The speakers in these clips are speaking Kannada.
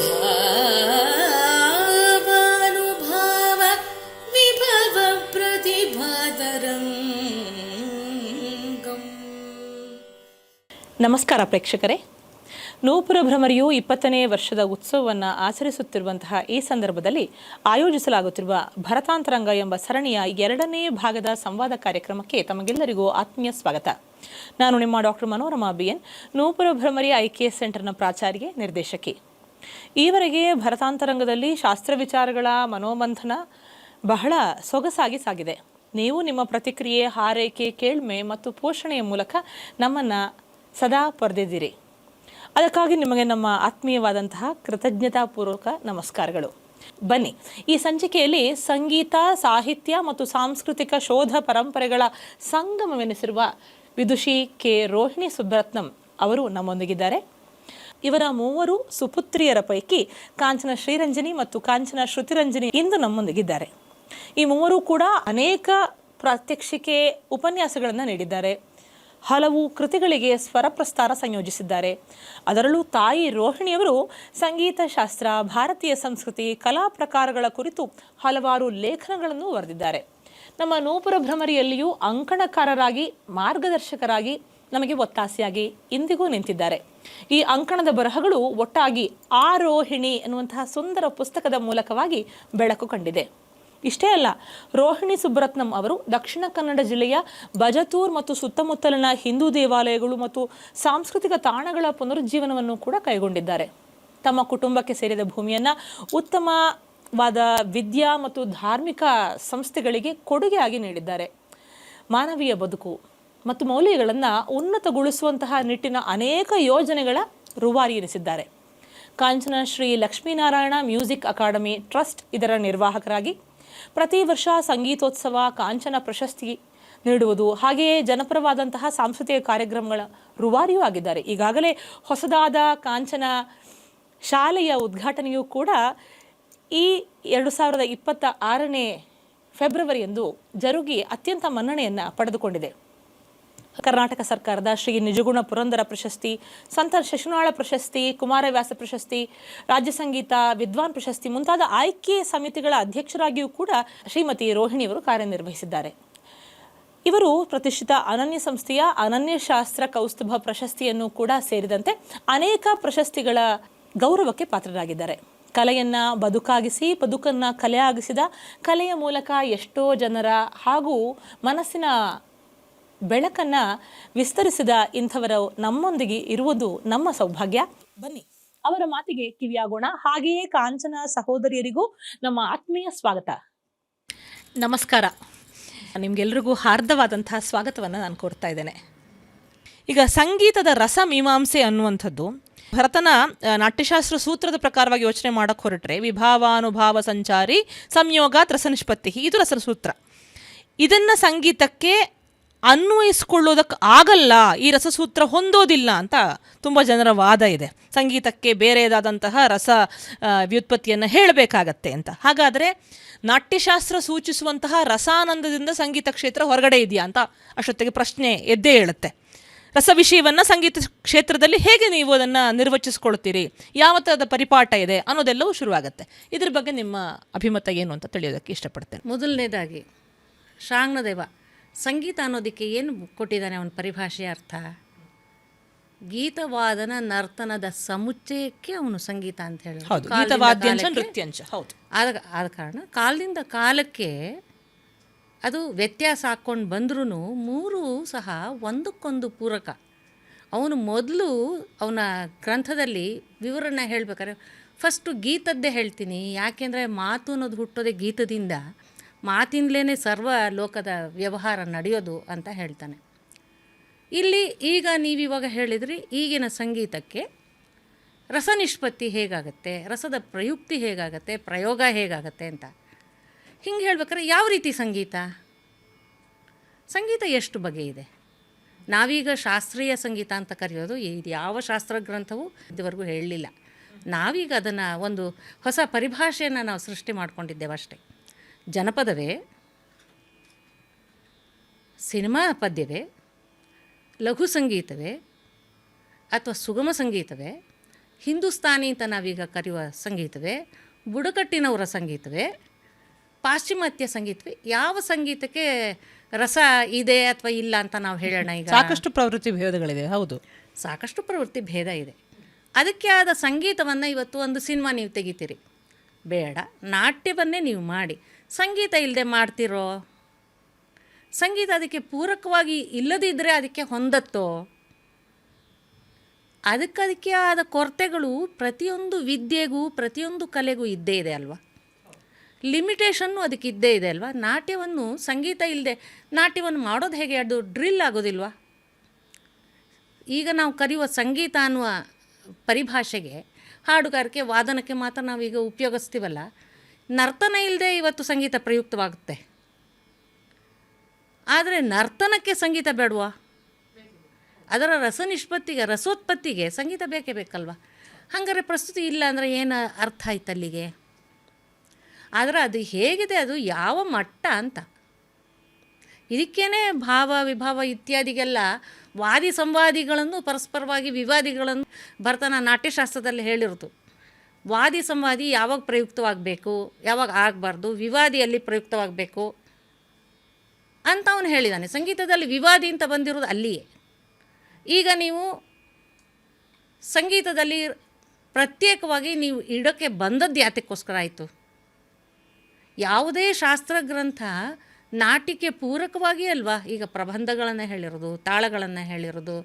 ಭಾವಾನುಭಾವ ವಿಭವ ಪ್ರತಿಭಾತರಂಗಂ. ನಮಸ್ಕಾರ ಪ್ರೇಕ್ಷಕರೇ. ನೂಪುರ ಭ್ರಮರಿಯು 20ನೇ ವರ್ಷದ ಉತ್ಸವವನ್ನು ಆಚರಿಸುತ್ತಿರುವಂತಹ ಈ ಸಂದರ್ಭದಲ್ಲಿ ಆಯೋಜಿಸಲಾಗುತ್ತಿರುವ ಭರತಾಂತರಂಗ ಎಂಬ ಸರಣಿಯ 2ನೇ ಭಾಗದ ಸಂವಾದ ಕಾರ್ಯಕ್ರಮಕ್ಕೆ ತಮಗೆಲ್ಲರಿಗೂ ಆತ್ಮೀಯ ಸ್ವಾಗತ. ನಾನು ನಿಮ್ಮ ಡಾಕ್ಟರ್ ಮನೋರಮಾ BN, ನೂಪುರ ಭ್ರಮರಿ IKS ಸೆಂಟರ್ನ ಪ್ರಾಚಾರ್ಯೆ, ನಿರ್ದೇಶಕಿ. ಈವರೆಗೆ ಭರತಾಂತರಂಗದಲ್ಲಿ ಶಾಸ್ತ್ರ ವಿಚಾರಗಳ ಮನೋಮಂಥನ ಬಹಳ ಸೊಗಸಾಗಿ ಸಾಗಿದೆ. ನೀವು ನಿಮ್ಮ ಪ್ರತಿಕ್ರಿಯೆ, ಹಾರೈಕೆ, ಕೇಳ್ಮೆ ಮತ್ತು ಪೋಷಣೆಯ ಮೂಲಕ ನಮ್ಮನ್ನು ಸದಾ ಪಡೆದಿದ್ದೀರಿ. ಅದಕ್ಕಾಗಿ ನಿಮಗೆ ನಮ್ಮ ಆತ್ಮೀಯವಾದಂತಹ ಕೃತಜ್ಞತಾಪೂರ್ವಕ ನಮಸ್ಕಾರಗಳು. ಬನ್ನಿ, ಈ ಸಂಚಿಕೆಯಲ್ಲಿ ಸಂಗೀತ, ಸಾಹಿತ್ಯ ಮತ್ತು ಸಾಂಸ್ಕೃತಿಕ ಶೋಧ ಪರಂಪರೆಗಳ ಸಂಗಮವೆನಿಸಿರುವ ವಿದುಷಿ ಕೆ. ರೋಹಿಣಿ ಸುಬ್ಬರತ್ನಂ ಅವರು ನಮ್ಮೊಂದಿಗಿದ್ದಾರೆ. ಇವರ 3 ಸುಪುತ್ರಿಯರ ಪೈಕಿ ಕಾಂಚನ ಶ್ರೀರಂಜನಿ ಮತ್ತು ಕಾಂಚನ ಶ್ರುತಿರಂಜನಿ ಇಂದು ನಮ್ಮೊಂದಿಗಿದ್ದಾರೆ. ಈ 3 ಕೂಡ ಅನೇಕ ಪ್ರಾತ್ಯಕ್ಷಿಕೆ ಉಪನ್ಯಾಸಗಳನ್ನು ನೀಡಿದ್ದಾರೆ. ಹಲವು ಕೃತಿಗಳಿಗೆ ಸ್ವರ ಪ್ರಸ್ತಾರ ಸಂಯೋಜಿಸಿದ್ದಾರೆ. ಅದರಲ್ಲೂ ತಾಯಿ ರೋಹಿಣಿಯವರು ಸಂಗೀತ ಶಾಸ್ತ್ರ, ಭಾರತೀಯ ಸಂಸ್ಕೃತಿ, ಕಲಾ ಪ್ರಕಾರಗಳ ಕುರಿತು ಹಲವಾರು ಲೇಖನಗಳನ್ನು ಬರೆದಿದ್ದಾರೆ. ನಮ್ಮ ನೂಪುರ ಭ್ರಮರಿಯಲ್ಲಿಯೂ ಅಂಕಣಕಾರರಾಗಿ, ಮಾರ್ಗದರ್ಶಕರಾಗಿ ನಮಗೆ ಒತ್ತಾಸೆಯಾಗಿ ಇಂದಿಗೂ ನಿಂತಿದ್ದಾರೆ. ಈ ಅಂಕಣದ ಬರಹಗಳು ಒಟ್ಟಾಗಿ ರೋಹಿಣಿ ಎನ್ನುವಂತಹ ಸುಂದರ ಪುಸ್ತಕದ ಮೂಲಕವಾಗಿ ಬೆಳಕು ಕಂಡಿದೆ. ಇಷ್ಟೇ ಅಲ್ಲ, ರೋಹಿಣಿ ಸುಬ್ಬರತ್ನಂ ಅವರು ದಕ್ಷಿಣ ಕನ್ನಡ ಜಿಲ್ಲೆಯ ಬಜತೂರ್ ಮತ್ತು ಸುತ್ತಮುತ್ತಲಿನ ಹಿಂದೂ ದೇವಾಲಯಗಳು ಮತ್ತು ಸಾಂಸ್ಕೃತಿಕ ತಾಣಗಳ ಪುನರುಜ್ಜೀವನವನ್ನು ಕೂಡ ಕೈಗೊಂಡಿದ್ದಾರೆ. ತಮ್ಮ ಕುಟುಂಬಕ್ಕೆ ಸೇರಿದ ಭೂಮಿಯನ್ನು ಉತ್ತಮವಾದ ವಿದ್ಯಾ ಮತ್ತು ಧಾರ್ಮಿಕ ಸಂಸ್ಥೆಗಳಿಗೆ ಕೊಡುಗೆಯಾಗಿ ನೀಡಿದ್ದಾರೆ. ಮಾನವೀಯ ಬದುಕು ಮತ್ತು ಮೌಲ್ಯಗಳನ್ನು ಉನ್ನತಗೊಳಿಸುವಂತಹ ನಿಟ್ಟಿನ ಅನೇಕ ಯೋಜನೆಗಳ ರೂವಾರಿ ಎನಿಸಿದ್ದಾರೆ. Kanchana Shri Lakshminarayana music academy trust ಇದರ ನಿರ್ವಾಹಕರಾಗಿ ಪ್ರತಿ ವರ್ಷ ಸಂಗೀತೋತ್ಸವ, ಕಾಂಚನ ಪ್ರಶಸ್ತಿ ನೀಡುವುದು, ಹಾಗೆಯೇ ಜನಪರವಾದಂತಹ ಸಾಂಸ್ಕೃತಿಕ ಕಾರ್ಯಕ್ರಮಗಳ ರೂವಾರಿಯೂ ಆಗಿದ್ದಾರೆ. ಈಗಾಗಲೇ ಹೊಸದಾದ ಕಾಂಚನ ಶಾಲೆಯ ಉದ್ಘಾಟನೆಯೂ ಕೂಡ ಈ 2026ನೇ ಫೆಬ್ರವರಿಯಂದು ಜರುಗಿ ಅತ್ಯಂತ ಮನ್ನಣೆಯನ್ನು ಪಡೆದುಕೊಂಡಿದೆ. ಕರ್ನಾಟಕ ಸರ್ಕಾರದ ಶ್ರೀ ನಿಜಗುಣ ಪುರಂದರ ಪ್ರಶಸ್ತಿ, ಸಂತ ಶಿಶುನಾಳ ಪ್ರಶಸ್ತಿ, ಕುಮಾರವ್ಯಾಸ ಪ್ರಶಸ್ತಿ, ರಾಜ್ಯ ಸಂಗೀತ ವಿದ್ವಾನ್ ಪ್ರಶಸ್ತಿ ಮುಂತಾದ ಆಯ್ಕೆ ಸಮಿತಿಗಳ ಅಧ್ಯಕ್ಷರಾಗಿಯೂ ಕೂಡ ಶ್ರೀಮತಿ ರೋಹಿಣಿಯವರು ಕಾರ್ಯನಿರ್ವಹಿಸಿದ್ದಾರೆ. ಇವರು ಪ್ರತಿಷ್ಠಿತ ಅನನ್ಯ ಸಂಸ್ಥೆಯ ಅನನ್ಯ ಶಾಸ್ತ್ರ ಕೌಸ್ತುಭ ಪ್ರಶಸ್ತಿಯನ್ನು ಕೂಡ ಸೇರಿದಂತೆ ಅನೇಕ ಪ್ರಶಸ್ತಿಗಳ ಗೌರವಕ್ಕೆ ಪಾತ್ರರಾಗಿದ್ದಾರೆ. ಕಲೆಯನ್ನು ಬದುಕಾಗಿಸಿ, ಬದುಕನ್ನು ಕಲೆಯಾಗಿಸಿದ, ಕಲೆಯ ಮೂಲಕ ಎಷ್ಟೋ ಜನರ ಹಾಗೂ ಮನಸ್ಸಿನ ಬೆಳಕನ್ನು ವಿಸ್ತರಿಸಿದ ಇಂಥವರು ನಮ್ಮೊಂದಿಗೆ ಇರುವುದು ನಮ್ಮ ಸೌಭಾಗ್ಯ. ಬನ್ನಿ, ಅವರ ಮಾತಿಗೆ ಕಿವಿಯಾಗೋಣ. ಹಾಗೆಯೇ ಕಾಂಚನ ಸಹೋದರಿಯರಿಗೂ ನಮ್ಮ ಆತ್ಮೀಯ ಸ್ವಾಗತ. ನಮಸ್ಕಾರ. ನಿಮಗೆಲ್ಲರಿಗೂ ಹಾರ್ದವಾದಂತಹ ಸ್ವಾಗತವನ್ನು ನಾನು ಕೋರ್ತಾ ಇದ್ದೇನೆ. ಈಗ ಸಂಗೀತದ ರಸ ಮೀಮಾಂಸೆ ಅನ್ನುವಂಥದ್ದು ಭರತನ ನಾಟ್ಯಶಾಸ್ತ್ರ ಸೂತ್ರದ ಪ್ರಕಾರವಾಗಿ ಯೋಚನೆ ಮಾಡೋಕ್ಕೆ ಹೊರಟ್ರೆ ವಿಭಾವಾನುಭಾವ ಸಂಚಾರಿ ಸಂಯೋಗಾತ್ ರಸ ನಿಷ್ಪತ್ತಿ, ಇದು ರಸಸೂತ್ರ. ಇದನ್ನು ಸಂಗೀತಕ್ಕೆ ಅನ್ವಯಿಸ್ಕೊಳ್ಳೋದಕ್ಕೆ ಆಗಲ್ಲ, ಈ ರಸಸೂತ್ರ ಹೊಂದೋದಿಲ್ಲ ಅಂತ ತುಂಬ ಜನರ ವಾದ ಇದೆ. ಸಂಗೀತಕ್ಕೆ ಬೇರೆದಾದಂತಹ ರಸ ವ್ಯುತ್ಪತ್ತಿಯನ್ನು ಹೇಳಬೇಕಾಗತ್ತೆ ಅಂತ. ಹಾಗಾದರೆ ನಾಟ್ಯಶಾಸ್ತ್ರ ಸೂಚಿಸುವಂತಹ ರಸಾನಂದದಿಂದ ಸಂಗೀತ ಕ್ಷೇತ್ರ ಹೊರಗಡೆ ಇದೆಯಾ ಅಂತ ಅಷ್ಟೊತ್ತಿಗೆ ಪ್ರಶ್ನೆ ಎದ್ದೇ ಹೇಳುತ್ತೆ. ರಸ ವಿಷಯವನ್ನು ಸಂಗೀತ ಕ್ಷೇತ್ರದಲ್ಲಿ ಹೇಗೆ ನೀವು ಅದನ್ನು ನಿರ್ವಚಿಸ್ಕೊಳ್ತೀರಿ, ಯಾವ ಥರದ ಪರಿಪಾಠ ಇದೆ ಅನ್ನೋದೆಲ್ಲವೂ ಶುರುವಾಗುತ್ತೆ. ಇದ್ರ ಬಗ್ಗೆ ನಿಮ್ಮ ಅಭಿಮತ ಏನು ಅಂತ ತಿಳಿಯೋದಕ್ಕೆ ಇಷ್ಟಪಡ್ತೇನೆ. ಮೊದಲನೇದಾಗಿ ಶ್ರಾಂಗ್ನದೇವ ಸಂಗೀತ ಅನ್ನೋದಕ್ಕೆ ಏನು ಕೊಟ್ಟಿದ್ದಾನೆ ಅವನ ಪರಿಭಾಷೆಯ ಅರ್ಥ? ಗೀತವಾದನ ನರ್ತನದ ಸಮುಚ್ಚಯಕ್ಕೆ ಅವನು ಸಂಗೀತ ಅಂತ ಹೇಳಿ. ಆದ ಕಾರಣ ಕಾಲದಿಂದ ಕಾಲಕ್ಕೆ ಅದು ವ್ಯತ್ಯಾಸ ಹಾಕ್ಕೊಂಡು ಬಂದ್ರೂ 3 ಸಹ ಒಂದಕ್ಕೊಂದು ಪೂರಕ. ಅವನು ಮೊದಲು ಅವನ ಗ್ರಂಥದಲ್ಲಿ ವಿವರಣೆ ಹೇಳ್ಬೇಕಾದ್ರೆ ಫಸ್ಟು ಗೀತದ್ದೇ ಹೇಳ್ತೀನಿ, ಯಾಕೆಂದರೆ ಮಾತು ಅನ್ನೋದು ಹುಟ್ಟೋದೇ ಗೀತದಿಂದ, ಮಾತಿಂದಲೇ ಸರ್ವ ಲೋಕದ ವ್ಯವಹಾರ ನಡೆಯೋದು ಅಂತ ಹೇಳ್ತಾನೆ. ಇಲ್ಲಿ ಈಗ ನೀವಿವಾಗ ಹೇಳಿದ್ರಿ, ಈಗಿನ ಸಂಗೀತಕ್ಕೆ ರಸ ನಿಷ್ಪತ್ತಿ ಹೇಗಾಗತ್ತೆ, ರಸದ ಪ್ರಯುಕ್ತಿ ಹೇಗಾಗತ್ತೆ, ಪ್ರಯೋಗ ಹೇಗಾಗತ್ತೆ ಅಂತ ಹಿಂಗೆ ಹೇಳ್ಬೇಕಾದ್ರೆ ಯಾವ ರೀತಿ ಸಂಗೀತ ಎಷ್ಟು ಬಗೆ ಇದೆ? ನಾವೀಗ ಶಾಸ್ತ್ರೀಯ ಸಂಗೀತ ಅಂತ ಕರೆಯೋದು ಇದು ಯಾವ ಶಾಸ್ತ್ರ ಗ್ರಂಥವೂ ಇದುವರೆಗೂ ಹೇಳಲಿಲ್ಲ. ನಾವೀಗ ಅದನ್ನು ಒಂದು ಹೊಸ ಪರಿಭಾಷೆಯನ್ನು ನಾವು ಸೃಷ್ಟಿ ಮಾಡ್ಕೊಂಡಿದ್ದೇವೆ ಅಷ್ಟೇ. ಜನಪದವೇ, ಸಿನಿಮಾ ಪದ್ಯವೇ, ಲಘು ಸಂಗೀತವೇ ಅಥವಾ ಸುಗಮ ಸಂಗೀತವೇ, ಹಿಂದೂಸ್ತಾನಿ ಅಂತ ನಾವೀಗ ಕರೆಯುವ ಸಂಗೀತವೇ, ಬುಡಕಟ್ಟಿನವರ ಸಂಗೀತವೇ, ಪಾಶ್ಚಿಮಾತ್ಯ ಸಂಗೀತವೇ, ಯಾವ ಸಂಗೀತಕ್ಕೆ ರಸ ಇದೆ ಅಥವಾ ಇಲ್ಲ ಅಂತ ನಾವು ಹೇಳೋಣ. ಈಗ ಸಾಕಷ್ಟು ಪ್ರವೃತ್ತಿ ಭೇದಗಳಿದೆ. ಹೌದು, ಸಾಕಷ್ಟು ಪ್ರವೃತ್ತಿ ಭೇದ ಇದೆ. ಅದಕ್ಕೆ ಆದ ಸಂಗೀತವನ್ನು ಇವತ್ತು ಒಂದು ಸಿನಿಮಾ ನೀವು ತೆಗಿತೀರಿ, ಬೇಡ, ನಾಟ್ಯವನ್ನೇ ನೀವು ಮಾಡಿ. ಸಂಗೀತ ಇಲ್ಲದೆ ಮಾಡ್ತಿರೋ? ಸಂಗೀತ ಅದಕ್ಕೆ ಪೂರಕವಾಗಿ ಇಲ್ಲದಿದ್ದರೆ ಅದಕ್ಕೆ ಹೊಂದತ್ತೋ? ಅದಕ್ಕೆ ಆದ ಕೊರತೆಗಳು ಪ್ರತಿಯೊಂದು ವಿದ್ಯೆಗೂ ಪ್ರತಿಯೊಂದು ಕಲೆಗೂ ಇದ್ದೇ ಇದೆ ಅಲ್ವಾ. ಲಿಮಿಟೇಷನ್ನು ಅದಕ್ಕೆ ಇದ್ದೇ ಇದೆ ಅಲ್ವಾ. ನಾಟ್ಯವನ್ನು ಸಂಗೀತ ಇಲ್ಲದೆ ನಾಟ್ಯವನ್ನು ಮಾಡೋದು ಹೇಗೆ? ಅದು ಡ್ರಿಲ್ ಆಗೋದಿಲ್ವಾ? ಈಗ ನಾವು ಕರೆಯುವ ಸಂಗೀತ ಅನ್ನುವ ಪರಿಭಾಷೆಗೆ, ಹಾಡುಗಾರಿಕೆ, ವಾದನಕ್ಕೆ ಮಾತ್ರ ನಾವೀಗ ಉಪಯೋಗಿಸ್ತೀವಲ್ಲ. ನರ್ತನ ಇಲ್ಲದೆ ಇವತ್ತು ಸಂಗೀತ ಪ್ರಯುಕ್ತವಾಗುತ್ತೆ. ಆದರೆ ನರ್ತನಕ್ಕೆ ಸಂಗೀತ ಬೇಡವಾ? ಅದರ ರಸೋತ್ಪತ್ತಿಗೆ ಸಂಗೀತ ಬೇಕೇ ಬೇಕಲ್ವ. ಹಾಗಾದ್ರೆ ಪ್ರಸ್ತುತಿ ಇಲ್ಲ ಅಂದರೆ ಏನು ಅರ್ಥ ಆಯ್ತು ಅಲ್ಲಿಗೆ? ಆದರೆ ಅದು ಹೇಗಿದೆ, ಅದು ಯಾವ ಮಟ್ಟ ಅಂತ. ಇದಕ್ಕೇನೆ ಭಾವ ವಿಭಾವ ಇತ್ಯಾದಿಗೆಲ್ಲ ವಾದಿ ಸಂವಾದಿಗಳನ್ನು, ಪರಸ್ಪರವಾಗಿ ವಿವಾದಿಗಳನ್ನು ಭರತನ ನಾಟ್ಯಶಾಸ್ತ್ರದಲ್ಲಿ ಹೇಳಿರೋದು. ವಾದಿ ಸಂವಾದಿ ಯಾವಾಗ ಪ್ರಯುಕ್ತವಾಗಬೇಕು, ಯಾವಾಗ ಆಗಬಾರ್ದು, ವಿವಾದಿಯಲ್ಲಿ ಪ್ರಯುಕ್ತವಾಗಬೇಕು ಅಂತ ಅವನು ಹೇಳಿದ್ದಾನೆ. ಸಂಗೀತದಲ್ಲಿ ವಿವಾದಿ ಅಂತ ಬಂದಿರೋದು ಅಲ್ಲಿಯೇ. ಈಗ ನೀವು ಸಂಗೀತದಲ್ಲಿ ಪ್ರತ್ಯೇಕವಾಗಿ ನೀವು ಇಡೋಕ್ಕೆ ಬಂದದ್ದು ಯಾತಕ್ಕೋಸ್ಕರ ಆಯಿತು? ಯಾವುದೇ ಶಾಸ್ತ್ರ ಗ್ರಂಥ ನಾಟ್ಯಕ್ಕೆ ಪೂರಕವಾಗಿ ಅಲ್ವಾ ಈಗ ಪ್ರಬಂಧಗಳನ್ನು ಹೇಳಿರೋದು, ತಾಳಗಳನ್ನು ಹೇಳಿರೋದು,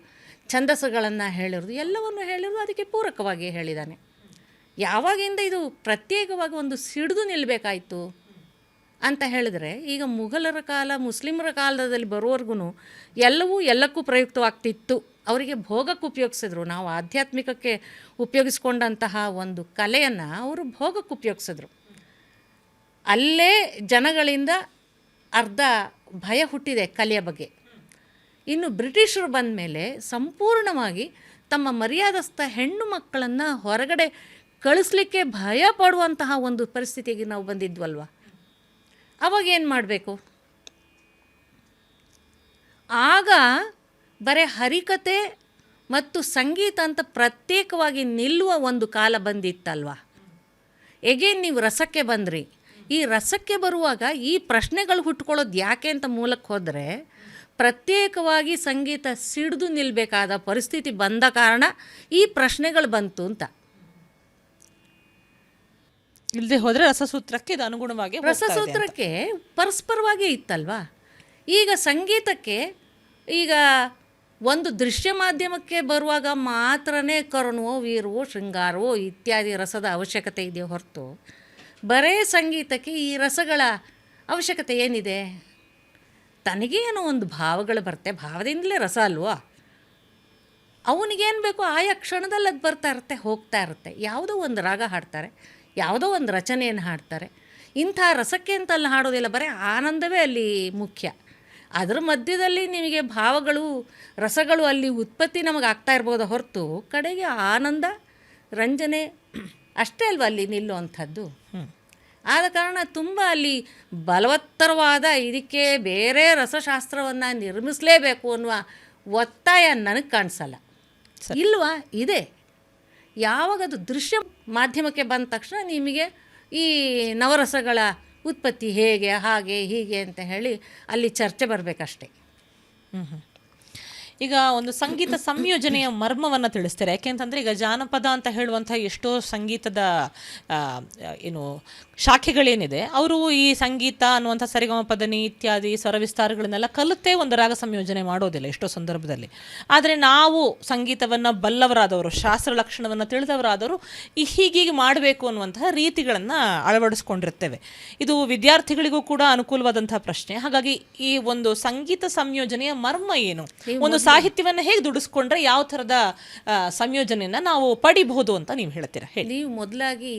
ಛಂದಸ್ಸುಗಳನ್ನು ಹೇಳಿರೋದು, ಎಲ್ಲವನ್ನು ಹೇಳಿರೋದು ಅದಕ್ಕೆ ಪೂರಕವಾಗಿ ಹೇಳಿದ್ದಾನೆ. ಯಾವಾಗಿಂದ ಇದು ಪ್ರತ್ಯೇಕವಾಗಿ ಒಂದು ಸಿಡಿದು ನಿಲ್ಲಬೇಕಾಯಿತು ಅಂತ ಹೇಳಿದ್ರೆ, ಈಗ ಮುಘಲರ ಕಾಲ, ಮುಸ್ಲಿಮರ ಕಾಲದಲ್ಲಿ ಬರುವವರೆಗೂ ಎಲ್ಲವೂ ಎಲ್ಲಕ್ಕೂ ಪ್ರಯುಕ್ತವಾಗ್ತಿತ್ತು. ಅವರಿಗೆ ಭೋಗಕ್ಕೆ ಉಪಯೋಗಿಸಿದ್ರು. ನಾವು ಆಧ್ಯಾತ್ಮಿಕಕ್ಕೆ ಉಪಯೋಗಿಸ್ಕೊಂಡಂತಹ ಒಂದು ಕಲೆಯನ್ನು ಅವರು ಭೋಗಕ್ಕೆ ಉಪಯೋಗಿಸಿದ್ರು. ಅಲ್ಲೇ ಜನಗಳಿಂದ ಅರ್ಧ ಭಯ ಹುಟ್ಟಿದೆ ಕಲೆಯ ಬಗ್ಗೆ. ಇನ್ನು ಬ್ರಿಟಿಷರು ಬಂದ ಮೇಲೆ ಸಂಪೂರ್ಣವಾಗಿ ತಮ್ಮ ಮರ್ಯಾದಸ್ಥ ಹೆಣ್ಣು ಮಕ್ಕಳನ್ನು ಹೊರಗಡೆ ಕಳಿಸ್ಲಿಕ್ಕೆ ಭಯ ಪಡುವಂತಹ ಒಂದು ಪರಿಸ್ಥಿತಿಗೆ ನಾವು ಬಂದಿದ್ವಲ್ವ. ಅವಾಗ ಏನು ಮಾಡಬೇಕು? ಆಗ ಬರೀ ಹರಿಕತೆ ಮತ್ತು ಸಂಗೀತ ಅಂತ ಪ್ರತ್ಯೇಕವಾಗಿ ನಿಲ್ಲುವ ಒಂದು ಕಾಲ ಬಂದಿತ್ತಲ್ವ. ಎಗೇನ್ ನೀವು ರಸಕ್ಕೆ ಬಂದ್ರಿ. ಈ ರಸಕ್ಕೆ ಬರುವಾಗ ಈ ಪ್ರಶ್ನೆಗಳು ಹುಟ್ಕೊಳ್ಳೋದು ಯಾಕೆ ಅಂತ ಮೂಲಕ್ಕೆ ಹೋದರೆ, ಪ್ರತ್ಯೇಕವಾಗಿ ಸಂಗೀತ ಸಿಡಿದು ನಿಲ್ಲಬೇಕಾದ ಪರಿಸ್ಥಿತಿ ಬಂದ ಕಾರಣ ಈ ಪ್ರಶ್ನೆಗಳು ಬಂತು ಅಂತ. ಇಲ್ಲದೆ ಹೋದರೆ ರಸಸೂತ್ರಕ್ಕೆ ಇದು ಅನುಗುಣವಾಗಿ ರಸಸೂತ್ರಕ್ಕೆ ಪರಸ್ಪರವಾಗಿ ಇತ್ತಲ್ವಾ. ಈಗ ಸಂಗೀತಕ್ಕೆ ಈಗ ಒಂದು ದೃಶ್ಯ ಮಾಧ್ಯಮಕ್ಕೆ ಬರುವಾಗ ಮಾತ್ರನೇ ಕರುಣವೋ, ವೀರವೋ, ಶೃಂಗಾರವೋ ಇತ್ಯಾದಿ ರಸದ ಅವಶ್ಯಕತೆ ಇದೆಯೋ ಹೊರತು ಬರೇ ಸಂಗೀತಕ್ಕೆ ಈ ರಸಗಳ ಅವಶ್ಯಕತೆ ಏನಿದೆ? ತನಗೇನೋ ಒಂದು ಭಾವಗಳು ಬರುತ್ತೆ, ಭಾವದಿಂದಲೇ ರಸ ಅಲ್ವಾ. ಅವನಿಗೇನು ಬೇಕೋ ಆಯಾ ಕ್ಷಣದಲ್ಲಿ ಅದು ಬರ್ತಾ ಇರುತ್ತೆ, ಹೋಗ್ತಾ ಇರುತ್ತೆ. ಯಾವುದೋ ಒಂದು ರಾಗ ಹಾಡ್ತಾರೆ, ಯಾವುದೋ ಒಂದು ರಚನೆಯನ್ನು ಹಾಡ್ತಾರೆ. ಇಂಥ ರಸಕ್ಕೆ ಅಂತಲ್ಲ ಹಾಡೋದಿಲ್ಲ, ಬರೀ ಆನಂದವೇ ಅಲ್ಲಿ ಮುಖ್ಯ. ಅದರ ಮಧ್ಯದಲ್ಲಿ ನಿಮಗೆ ಭಾವಗಳು, ರಸಗಳು ಅಲ್ಲಿ ಉತ್ಪತ್ತಿ ನಮಗೆ ಆಗ್ತಾ ಇರ್ಬೋದು ಹೊರತು ಕಡೆಗೆ ಆನಂದ, ರಂಜನೆ ಅಷ್ಟೇ ಅಲ್ವ ಅಲ್ಲಿ ನಿಲ್ಲುವಂಥದ್ದು. ಆದ ಕಾರಣ ತುಂಬ ಅಲ್ಲಿ ಬಲವತ್ತರವಾದ ಇದಕ್ಕೆ ಬೇರೆ ರಸಶಾಸ್ತ್ರವನ್ನು ನಿರ್ಮಿಸಲೇಬೇಕು ಅನ್ನುವ ಒತ್ತಾಯ ನನಗೆ ಕಾಣಿಸಲ್ಲ. ಇಲ್ವಾ? ಇದೆ. ಯಾವಾಗದು ದೃಶ್ಯ ಮಾಧ್ಯಮಕ್ಕೆ ಬಂದ ತಕ್ಷಣ ನಿಮಗೆ ಈ ನವರಸಗಳ ಉತ್ಪತ್ತಿ ಹೇಗೆ, ಹಾಗೆ ಹೀಗೆ ಅಂತ ಹೇಳಿ ಅಲ್ಲಿ ಚರ್ಚೆ ಬರಬೇಕಷ್ಟೆ. ಈಗ ಒಂದು ಸಂಗೀತ ಸಂಯೋಜನೆಯ ಮರ್ಮವನ್ನು ತಿಳಿಸ್ತಾರೆ. ಯಾಕೆಂತಂದರೆ ಈಗ ಜಾನಪದ ಅಂತ ಹೇಳುವಂಥ ಎಷ್ಟೋ ಸಂಗೀತದ ಏನು ಶಾಖೆಗಳೇನಿದೆ, ಅವರು ಈ ಸಂಗೀತ ಅನ್ನುವಂಥ ಸರಿಗಮಪದನಿ ಇತ್ಯಾದಿ ಸ್ವರವಿಸ್ತಾರಗಳನ್ನೆಲ್ಲ ಕಲಿತೇ ಒಂದು ರಾಗ ಸಂಯೋಜನೆ ಮಾಡೋದಿಲ್ಲ ಎಷ್ಟೋ ಸಂದರ್ಭದಲ್ಲಿ. ಆದರೆ ನಾವು ಸಂಗೀತವನ್ನು ಬಲ್ಲವರಾದವರು, ಶಾಸ್ತ್ರ ಲಕ್ಷಣವನ್ನು ತಿಳಿದವರಾದವರು ಹೀಗೀಗೆ ಮಾಡಬೇಕು ಅನ್ನುವಂತಹ ರೀತಿಗಳನ್ನು ಅಳವಡಿಸ್ಕೊಂಡಿರ್ತೇವೆ. ಇದು ವಿದ್ಯಾರ್ಥಿಗಳಿಗೂ ಕೂಡ ಅನುಕೂಲವಾದಂಥ ಪ್ರಶ್ನೆ. ಹಾಗಾಗಿ ಈ ಒಂದು ಸಂಗೀತ ಸಂಯೋಜನೆಯ ಮರ್ಮ ಏನು, ಒಂದು ಸಾಹಿತ್ಯವನ್ನು ಹೇಗೆ ದುಡಿಸ್ಕೊಂಡ್ರೆ ಯಾವ ಥರದ ಸಂಯೋಜನೆಯನ್ನು ನಾವು ಪಡಿಬಹುದು ಅಂತ ನೀವು ಹೇಳ್ತೀರಾ? ಹೇಳಿ. ನೀವು ಮೊದಲಾಗಿ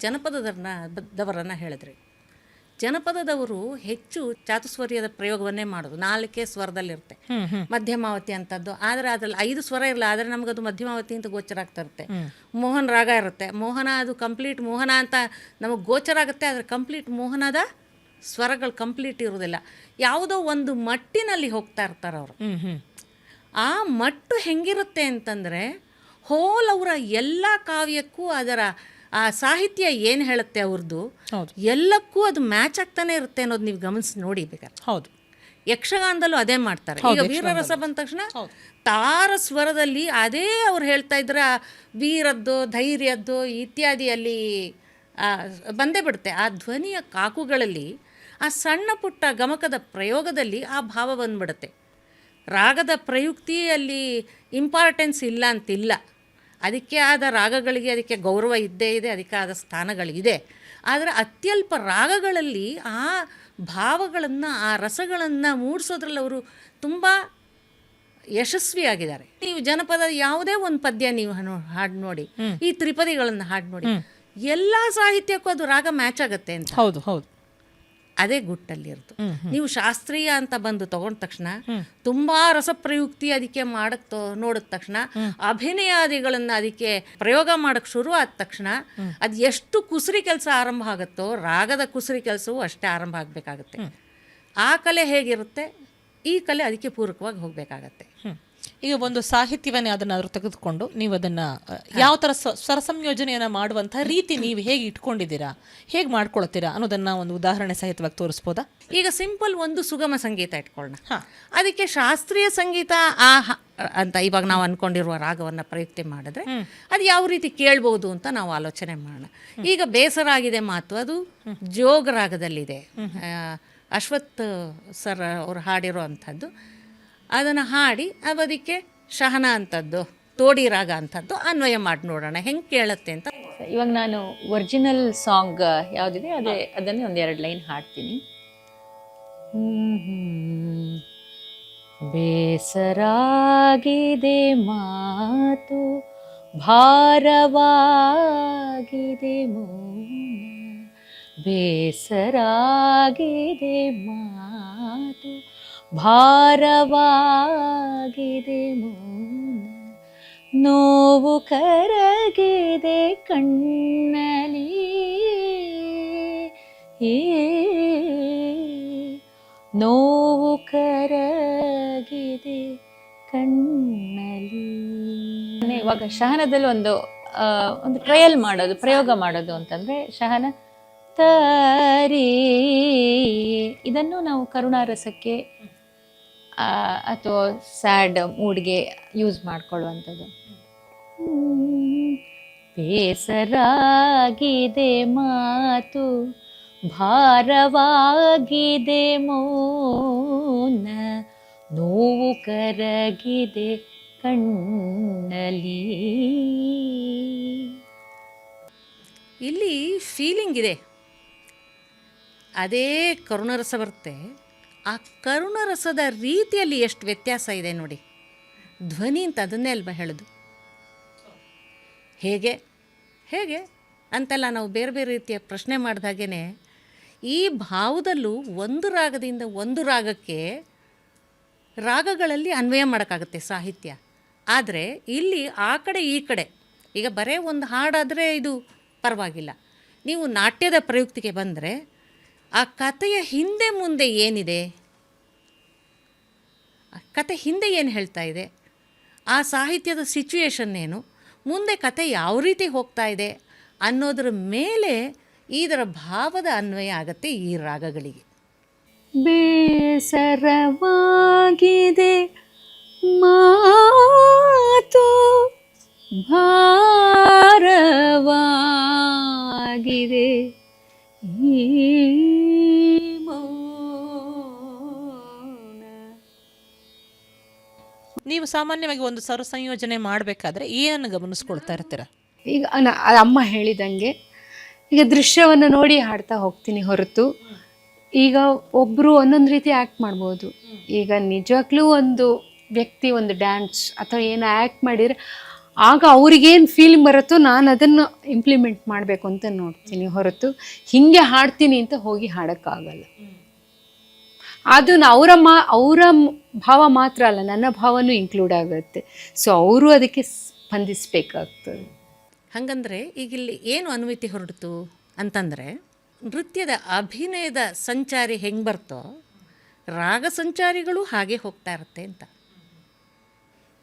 ಜನಪದದವರನ್ನು ಹೇಳಿದ್ರಿ. ಜನಪದದವರು ಹೆಚ್ಚು ಚಾತುಸ್ವರ್ಯದ ಪ್ರಯೋಗವನ್ನೇ ಮಾಡೋದು. 4 ಸ್ವರದಲ್ಲಿರುತ್ತೆ, ಮಧ್ಯಮಾವತಿ ಅಂತದ್ದು. ಆದರೆ ಅದರಲ್ಲಿ 5 ಸ್ವರ ಇರಲ್ಲ, ಆದರೆ ನಮಗದು ಮಧ್ಯಮಾವತಿ ಅಂತ ಗೋಚರ ಆಗ್ತಾ ಇರುತ್ತೆ. ಮೋಹನ್ ರಾಗ ಇರುತ್ತೆ, ಮೋಹನ ಅದು ಕಂಪ್ಲೀಟ್ ಮೋಹನ ಅಂತ ನಮಗೆ ಗೋಚರ ಆಗುತ್ತೆ. ಆದರೆ ಕಂಪ್ಲೀಟ್ ಮೋಹನದ ಸ್ವರಗಳು ಕಂಪ್ಲೀಟ್ ಇರೋದಿಲ್ಲ, ಯಾವುದೋ ಒಂದು ಮಟ್ಟಿನಲ್ಲಿ ಹೋಗ್ತಾ ಇರ್ತಾರೆ ಅವರು. ಆ ಮಟ್ಟು ಹೆಂಗಿರುತ್ತೆ ಅಂತಂದರೆ ಹೋಲ್ ಅವರ ಎಲ್ಲ ಕಾವ್ಯಕ್ಕೂ ಅದರ ಆ ಸಾಹಿತ್ಯ ಏನು ಹೇಳುತ್ತೆ ಅವ್ರದ್ದು ಎಲ್ಲಕ್ಕೂ ಅದು ಮ್ಯಾಚ್ ಆಗ್ತಾನೆ ಇರುತ್ತೆ ಅನ್ನೋದು ನೀವು ಗಮನಿಸಿ ನೋಡಿ ಬೇಕಾದ್ರೆ. ಹೌದು, ಯಕ್ಷಗಾನದಲ್ಲೂ ಅದೇ ಮಾಡ್ತಾರೆ. ಈಗ ವೀರರಸ ಬಂದ ತಕ್ಷಣ ತಾರ ಸ್ವರದಲ್ಲಿ ಅದೇ ಅವ್ರು ಹೇಳ್ತಾ ಇದ್ರೆ ವೀರದ್ದು ಧೈರ್ಯದ್ದು ಇತ್ಯಾದಿ ಅಲ್ಲಿ ಬಂದೇ ಬಿಡುತ್ತೆ. ಆ ಧ್ವನಿಯ ಕಾಕುಗಳಲ್ಲಿ ಆ ಸಣ್ಣ ಪುಟ್ಟ ಗಮಕದ ಪ್ರಯೋಗದಲ್ಲಿ ಆ ಭಾವ ಬಂದ್ಬಿಡುತ್ತೆ. ರಾಗದ ಪ್ರಯುಕ್ತಿಯಲ್ಲಿ ಇಂಪಾರ್ಟೆನ್ಸ್ ಇಲ್ಲ ಅಂತಿಲ್ಲ, ಅದಕ್ಕೆ ಆದ ರಾಗಗಳಿಗೆ ಅದಕ್ಕೆ ಗೌರವ ಇದ್ದೇ ಇದೆ, ಅದಕ್ಕೆ ಆದ ಸ್ಥಾನಗಳಿದೆ. ಆದರೆ ಅತ್ಯಲ್ಪ ರಾಗಗಳಲ್ಲಿ ಆ ಭಾವಗಳನ್ನು ಆ ರಸಗಳನ್ನು ಮೂಡಿಸೋದ್ರಲ್ಲಿ ಅವರು ತುಂಬ ಯಶಸ್ವಿಯಾಗಿದ್ದಾರೆ. ನೀವು ಜನಪದ ಯಾವುದೇ ಒಂದು ಪದ್ಯ ನೀವು ಹಾಡು ನೋಡಿ, ಈ ತ್ರಿಪದಿಗಳನ್ನು ಹಾಡು ನೋಡಿ, ಎಲ್ಲ ಸಾಹಿತ್ಯಕ್ಕೂ ಅದು ರಾಗ ಮ್ಯಾಚ್ ಆಗುತ್ತೆ ಅಂತ. ಹೌದು ಹೌದು, ಅದೇ ಗುಟ್ಟಲ್ಲಿರೋದು. ನೀವು ಶಾಸ್ತ್ರೀಯ ಅಂತ ಬಂದು ತಗೊಂಡ ತಕ್ಷಣ ತುಂಬಾ ರಸಪ್ರಯುಕ್ತಿ ಅದಕ್ಕೆ ಮಾಡಕ್ ನೋಡಿದ ತಕ್ಷಣ ಅಭಿನಯಾದಿಗಳನ್ನ ಅದಕ್ಕೆ ಪ್ರಯೋಗ ಮಾಡಕ್ ಶುರು ಆದ ತಕ್ಷಣ ಅದು ಎಷ್ಟು ಕುಸರಿ ಕೆಲಸ ಆರಂಭ ಆಗುತ್ತೋ ರಾಗದ ಕುಸರಿ ಕೆಲಸವೂ ಅಷ್ಟೇ ಆರಂಭ ಆಗಬೇಕಾಗತ್ತೆ. ಆ ಕಲೆ ಹೇಗಿರುತ್ತೆ, ಈ ಕಲೆ ಅದಕ್ಕೆ ಪೂರಕವಾಗಿ ಹೋಗಬೇಕಾಗತ್ತೆ. ಈಗ ಒಂದು ಸಾಹಿತ್ಯವನ್ನೇ ಅದನ್ನಾದ್ರೂ ತೆಗೆದುಕೊಂಡು ನೀವು ಅದನ್ನ ಯಾವ ಥರ ಸ್ವರ ಸಂಯೋಜನೆಯನ್ನು ಮಾಡುವಂಥ ರೀತಿ ನೀವು ಹೇಗೆ ಇಟ್ಕೊಂಡಿದ್ದೀರಾ, ಹೇಗೆ ಮಾಡ್ಕೊಳ್ತೀರಾ ಅನ್ನೋದನ್ನ ಒಂದು ಉದಾಹರಣೆ ಸಹಿತವಾಗಿ ತೋರಿಸ್ಬೋದಾ? ಈಗ ಸಿಂಪಲ್ ಒಂದು ಸುಗಮ ಸಂಗೀತ ಇಟ್ಕೊಳ್ಳೋಣ. ಅದಕ್ಕೆ ಶಾಸ್ತ್ರೀಯ ಸಂಗೀತ ಅಂತ ಇವಾಗ ನಾವು ಅಂದ್ಕೊಂಡಿರುವ ರಾಗವನ್ನು ಪ್ರಯುಕ್ತಿ ಮಾಡಿದ್ರೆ ಅದು ಯಾವ ರೀತಿ ಕೇಳ್ಬೋದು ಅಂತ ನಾವು ಆಲೋಚನೆ ಮಾಡೋಣ. ಈಗ ಬೇಸರ ಆಗಿದೆ ಮಾತು, ಅದು ಜೋಗ ರಾಗದಲ್ಲಿದೆ. ಅಶ್ವಥ್ ಸರ್ ಅವರು ಹಾಡಿರೋ ಅಂಥದ್ದು. ಅದನ್ನು ಹಾಡಿ ಅದಕ್ಕೆ ಶಹನ ಅಂಥದ್ದು ತೋಡಿ ರಾಗ ಅಂಥದ್ದು ಅನ್ವಯ ಮಾಡಿ ನೋಡೋಣ ಹೆಂಗೆ ಕೇಳುತ್ತೆ ಅಂತ. ಇವಾಗ ನಾನು ಒರಿಜಿನಲ್ ಸಾಂಗ್ ಯಾವುದಿದೆ ಅದನ್ನೇ ಒಂದೆರಡು ಲೈನ್ ಹಾಡ್ತೀನಿ. ಬೇಸರಾಗಿದೆ ಮಾತು ಭಾರವಾಗಿದೆ ಮೌನ, ಬೇಸರಾಗಿದೆ ಮಾತು ಭಾರವಾಗಿದೆ ಮೌನ, ನೋವು ಕರಗಿದೆ ಕಣ್ಣಲಿ, ನೋವು ಕರಗಿದೆ ಕಣ್ಣಲಿ. ಇವಾಗ ಶಹನದಲ್ಲಿ ಒಂದು ಟ್ರಯಲ್ ಮಾಡೋದು, ಪ್ರಯೋಗ ಮಾಡೋದು ಅಂತಂದರೆ ಶಹನ ತರಿ, ಇದನ್ನು ನಾವು ಕರುಣಾರಸಕ್ಕೆ ಅಥವಾ ಸ್ಯಾಡ್ ಮೂಡ್ಗೆ ಯೂಸ್ ಮಾಡ್ಕೊಳ್ಳುವಂಥದ್ದು. ಬೇಸರಾಗಿದೆ ಮಾತು ಭಾರವಾಗಿದೆ ಮೌನ, ನೋವು ಕರಗಿದೆ ಕಣ್ಣಲಿ. ಇಲ್ಲಿ ಫೀಲಿಂಗ್ ಇದೆ, ಅದೇ ಕರುಣರಸ ಬರುತ್ತೆ. ಆ ಕರುಣರಸದ ರೀತಿಯಲ್ಲಿ ಎಷ್ಟು ವ್ಯತ್ಯಾಸ ಇದೆ ನೋಡಿ. ಧ್ವನಿ ಅಂತ ಅದನ್ನೇ ಅಲ್ವಾ ಹೇಳೋದು. ಹೇಗೆ ಹೇಗೆ ಅಂತೆಲ್ಲ ನಾವು ಬೇರೆ ಬೇರೆ ರೀತಿಯ ಪ್ರಶ್ನೆ ಮಾಡಿದಾಗೇ ಈ ಭಾವದಲ್ಲೂ ಒಂದು ರಾಗದಿಂದ ಒಂದು ರಾಗಕ್ಕೆ ರಾಗಗಳಲ್ಲಿ ಅನ್ವಯ ಮಾಡೋಕ್ಕಾಗುತ್ತೆ ಸಾಹಿತ್ಯ. ಆದರೆ ಇಲ್ಲಿ ಆ ಕಡೆ ಈ ಕಡೆ, ಈಗ ಬರೇ ಒಂದು ಹಾಡಾದರೆ ಇದು ಪರವಾಗಿಲ್ಲ. ನೀವು ನಾಟ್ಯದ ಪ್ರಯುಕ್ತಿಗೆ ಬಂದರೆ ಆ ಕಥೆಯ ಹಿಂದೆ ಮುಂದೆ ಏನಿದೆ, ಆ ಕತೆ ಹಿಂದೆ ಏನು ಹೇಳ್ತಾ ಇದೆ, ಆ ಸಾಹಿತ್ಯದ ಸಿಚುಯೇಷನ್ ಏನು, ಮುಂದೆ ಕತೆ ಯಾವ ರೀತಿ ಹೋಗ್ತಾ ಇದೆ ಅನ್ನೋದ್ರ ಮೇಲೆ ಇದರ ಭಾವದ ಅನ್ವಯ ಆಗುತ್ತೆ ಈ ರಾಗಗಳಿಗೆ. ಬೇಸರವಾಗಿದೆ ಮಾತು ಭಾರವಾಗಿದೆ ಈ ಮೌನ. ನೀವು ಸಾಮಾನ್ಯವಾಗಿ ಒಂದು ಸ್ವರ ಸಂಯೋಜನೆ ಮಾಡಬೇಕಾದ್ರೆ ಏನನ್ನು ಗಮನಿಸ್ಕೊಳ್ತಾ ಇರ್ತೀರ? ಈಗ ಅಮ್ಮ ಹೇಳಿದಂಗೆ ಈಗ ದೃಶ್ಯವನ್ನು ನೋಡಿ ಹಾಡ್ತಾ ಹೋಗ್ತೀನಿ ಹೊರತು ಈಗ ಒಬ್ಬರು ಒಂದೊಂದು ರೀತಿ ಆ್ಯಕ್ಟ್ ಮಾಡ್ಬೋದು. ಈಗ ನಿಜವಾಗ್ಲೂ ಒಂದು ವ್ಯಕ್ತಿ ಒಂದು ಡ್ಯಾನ್ಸ್ ಅಥವಾ ಏನೋ ಆ್ಯಕ್ಟ್ ಮಾಡಿದರೆ ಆಗ ಅವ್ರಿಗೇನು ಫೀಲಿಂಗ್ ಬರುತ್ತೋ ನಾನು ಅದನ್ನು ಇಂಪ್ಲಿಮೆಂಟ್ ಮಾಡಬೇಕು ಅಂತ ನೋಡ್ತೀನಿ ಹೊರತು ಹೀಗೆ ಹಾಡ್ತೀನಿ ಅಂತ ಹೋಗಿ ಹಾಡೋಕ್ಕಾಗಲ್ಲ. ಅದು ಅವರ ಭಾವ ಮಾತ್ರ ಅಲ್ಲ, ನನ್ನ ಭಾವನೂ ಇನ್ಕ್ಲೂಡ್ ಆಗುತ್ತೆ. ಸೊ ಅವರು ಅದಕ್ಕೆ ಸ್ಪಂದಿಸಬೇಕಾಗ್ತದೆ. ಹಾಗಂದರೆ ಈಗ ಇಲ್ಲಿ ಏನು ಅನುಮತಿ ಹೊರಡ್ತು ಅಂತಂದರೆ, ನೃತ್ಯದ ಅಭಿನಯದ ಸಂಚಾರಿ ಹೆಂಗೆ ಬರ್ತೋ ರಾಗ ಸಂಚಾರಿಗಳು ಹಾಗೆ ಹೋಗ್ತಾ ಇರುತ್ತೆ ಅಂತ.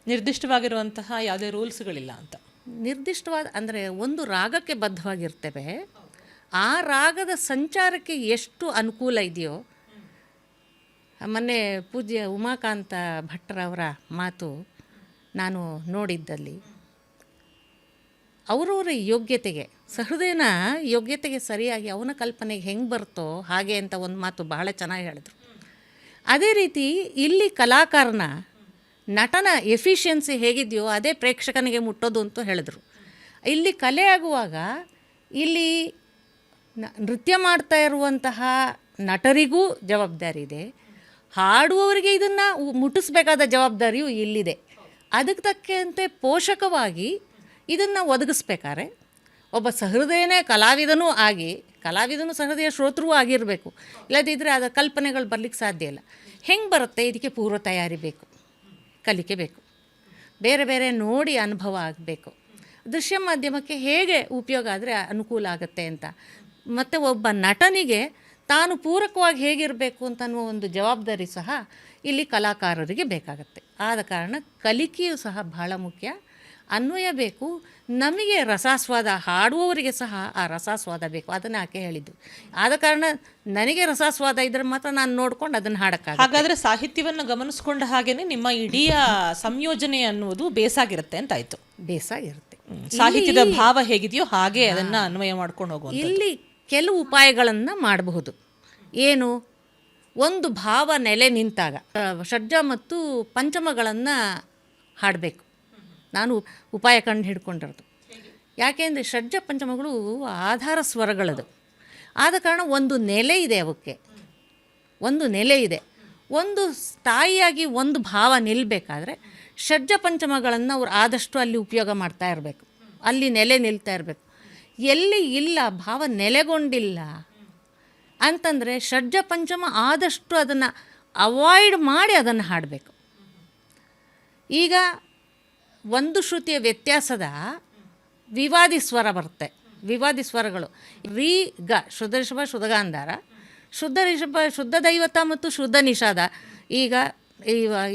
ನಿರ್ದಿಷ್ಟವಾಗಿರುವಂತಹ ಯಾವುದೇ ರೂಲ್ಸ್ಗಳಿಲ್ಲ ಅಂತ. ನಿರ್ದಿಷ್ಟವಾದ ಅಂದರೆ ಒಂದು ರಾಗಕ್ಕೆ ಬದ್ಧವಾಗಿರ್ತೇವೆ, ಆ ರಾಗದ ಸಂಚಾರಕ್ಕೆ ಎಷ್ಟು ಅನುಕೂಲ ಇದೆಯೋ. ಮೊನ್ನೆ ಪೂಜ್ಯ ಉಮಾಕಾಂತ ಭಟ್ಟರವರ ಮಾತು ನಾನು ನೋಡಿದ್ದಲ್ಲಿ, ಅವರವರ ಯೋಗ್ಯತೆಗೆ, ಸಹೃದಯನ ಯೋಗ್ಯತೆಗೆ ಸರಿಯಾಗಿ ಅವನ ಕಲ್ಪನೆಗೆ ಹೆಂಗೆ ಬರುತ್ತೋ ಹಾಗೆ ಅಂತ ಒಂದು ಮಾತು ಬಹಳ ಚೆನ್ನಾಗಿ ಹೇಳಿದ್ರು. ಅದೇ ರೀತಿ ಇಲ್ಲಿ ಕಲಾಕಾರನ ನಟನ ಎಫಿಷಿಯನ್ಸಿ ಹೇಗಿದೆಯೋ ಅದೇ ಪ್ರೇಕ್ಷಕನಿಗೆ ಮುಟ್ಟೋದು ಅಂತ ಹೇಳಿದ್ರು. ಇಲ್ಲಿ ಕಲೆ ಆಗುವಾಗ ಇಲ್ಲಿ ನೃತ್ಯ ಮಾಡ್ತಾ ಇರುವಂತಹ ನಟರಿಗೂ ಜವಾಬ್ದಾರಿ ಇದೆ, ಹಾಡುವವರಿಗೆ ಇದನ್ನು ಮುಟ್ಟಿಸ್ಬೇಕಾದ ಜವಾಬ್ದಾರಿಯೂ ಇಲ್ಲಿದೆ. ಅದಕ್ಕೆ ತಕ್ಕಂತೆ ಪೋಷಕವಾಗಿ ಇದನ್ನು ಒದಗಿಸ್ಬೇಕಾದ್ರೆ ಒಬ್ಬ ಸಹೃದಯನೇ ಕಲಾವಿದನೂ ಆಗಿ, ಕಲಾವಿದನೂ ಸಹೃದಯ ಶ್ರೋತೃವೂ ಆಗಿರಬೇಕು. ಇಲ್ಲದಿದ್ದರೆ ಅದರ ಕಲ್ಪನೆಗಳು ಬರಲಿಕ್ಕೆ ಸಾಧ್ಯ ಇಲ್ಲ. ಹೆಂಗೆ ಬರುತ್ತೆ? ಇದಕ್ಕೆ ಪೂರ್ವ ತಯಾರಿ ಬೇಕು, ಕಲಿಕೆ ಬೇಕು, ಬೇರೆ ಬೇರೆ ನೋಡಿ ಅನುಭವ ಆಗಬೇಕು. ದೃಶ್ಯ ಮಾಧ್ಯಮಕ್ಕೆ ಹೇಗೆ ಉಪಯೋಗ ಆದರೆ ಅನುಕೂಲ ಆಗುತ್ತೆ ಅಂತ, ಮತ್ತು ಒಬ್ಬ ನಟನಿಗೆ ತಾನು ಪೂರಕವಾಗಿ ಹೇಗಿರಬೇಕು ಅಂತನ್ನುವ ಒಂದು ಜವಾಬ್ದಾರಿ ಸಹ ಇಲ್ಲಿ ಕಲಾಕಾರರಿಗೆ ಬೇಕಾಗತ್ತೆ. ಆದ ಕಾರಣ ಕಲಿಕೆಯೂ ಸಹ ಬಹಳ ಮುಖ್ಯ. ಅನ್ವಯ ಬೇಕು, ನಮಗೆ ರಸಾಸ್ವಾದ, ಹಾಡುವವರಿಗೆ ಸಹ ಆ ರಸಾಸ್ವಾದ ಬೇಕು. ಅದನ್ನು ಆಕೆ ಹೇಳಿದ್ದು. ಆದ ಕಾರಣ ನನಗೆ ರಸಾಸ್ವಾದ ಇದ್ರೆ ಮಾತ್ರ ನಾನು ನೋಡ್ಕೊಂಡು ಅದನ್ನು ಹಾಡೋಕ್ಕಾಗ. ಹಾಗಾದರೆ ಸಾಹಿತ್ಯವನ್ನು ಗಮನಿಸ್ಕೊಂಡ ಹಾಗೇನೆ ನಿಮ್ಮ ಇಡೀ ಸಂಯೋಜನೆ ಅನ್ನುವುದು ಬೇಸಾಗಿರುತ್ತೆ ಅಂತಾಯ್ತು. ಬೇಸಾಗಿರುತ್ತೆ. ಸಾಹಿತ್ಯದ ಭಾವ ಹೇಗಿದೆಯೋ ಹಾಗೆ ಅದನ್ನು ಅನ್ವಯ ಮಾಡ್ಕೊಂಡು ಹೋಗುವ. ಇಲ್ಲಿ ಕೆಲವು ಉಪಾಯಗಳನ್ನು ಮಾಡಬಹುದು. ಏನು? ಒಂದು ಭಾವ ನೆಲೆ ನಿಂತಾಗ ಷಡ್ಜ ಮತ್ತು ಪಂಚಮಗಳನ್ನು ಹಾಡಬೇಕು. ನಾನು ಉಪಾಯ ಕಂಡು ಹಿಡ್ಕೊಂಡಿರೋದು. ಯಾಕೆಂದರೆ ಷಡ್ಜ ಪಂಚಮಗಳು ಆಧಾರ ಸ್ವರಗಳದು. ಆದ ಕಾರಣ ಒಂದು ನೆಲೆ ಇದೆ, ಅವಕ್ಕೆ ಒಂದು ನೆಲೆ ಇದೆ. ಒಂದು ಸ್ಥಾಯಿಯಾಗಿ ಒಂದು ಭಾವ ನಿಲ್ಲಬೇಕಾದ್ರೆ ಷಡ್ಜ ಪಂಚಮಗಳನ್ನು ಅವ್ರು ಆದಷ್ಟು ಅಲ್ಲಿ ಉಪಯೋಗ ಮಾಡ್ತಾ ಇರಬೇಕು, ಅಲ್ಲಿ ನೆಲೆ ನಿಲ್ತಾ ಇರಬೇಕು. ಎಲ್ಲಿ ಇಲ್ಲ, ಭಾವ ನೆಲೆಗೊಂಡಿಲ್ಲ ಅಂತಂದರೆ ಷಡ್ಜ ಪಂಚಮ ಆದಷ್ಟು ಅದನ್ನು ಅವಾಯ್ಡ್ ಮಾಡಿ ಅದನ್ನು ಹಾಡಬೇಕು. ಈಗ ಒಂದು ಶ್ರುತಿಯ ವ್ಯತ್ಯಾಸದ ವಿವಾದಿ ಸ್ವರ ಬರುತ್ತೆ. ವಿವಾದಿ ಸ್ವರಗಳು ರೀ ಗ, ಶುದ್ಧ ರಿಷಭ, ಶುದ್ಧ ಗಾಂಧಾರ, ಶುದ್ಧ ರಿಷಭ, ಶುದ್ಧ ದೈವತ ಮತ್ತು ಶುದ್ಧ ನಿಷಾದ. ಈಗ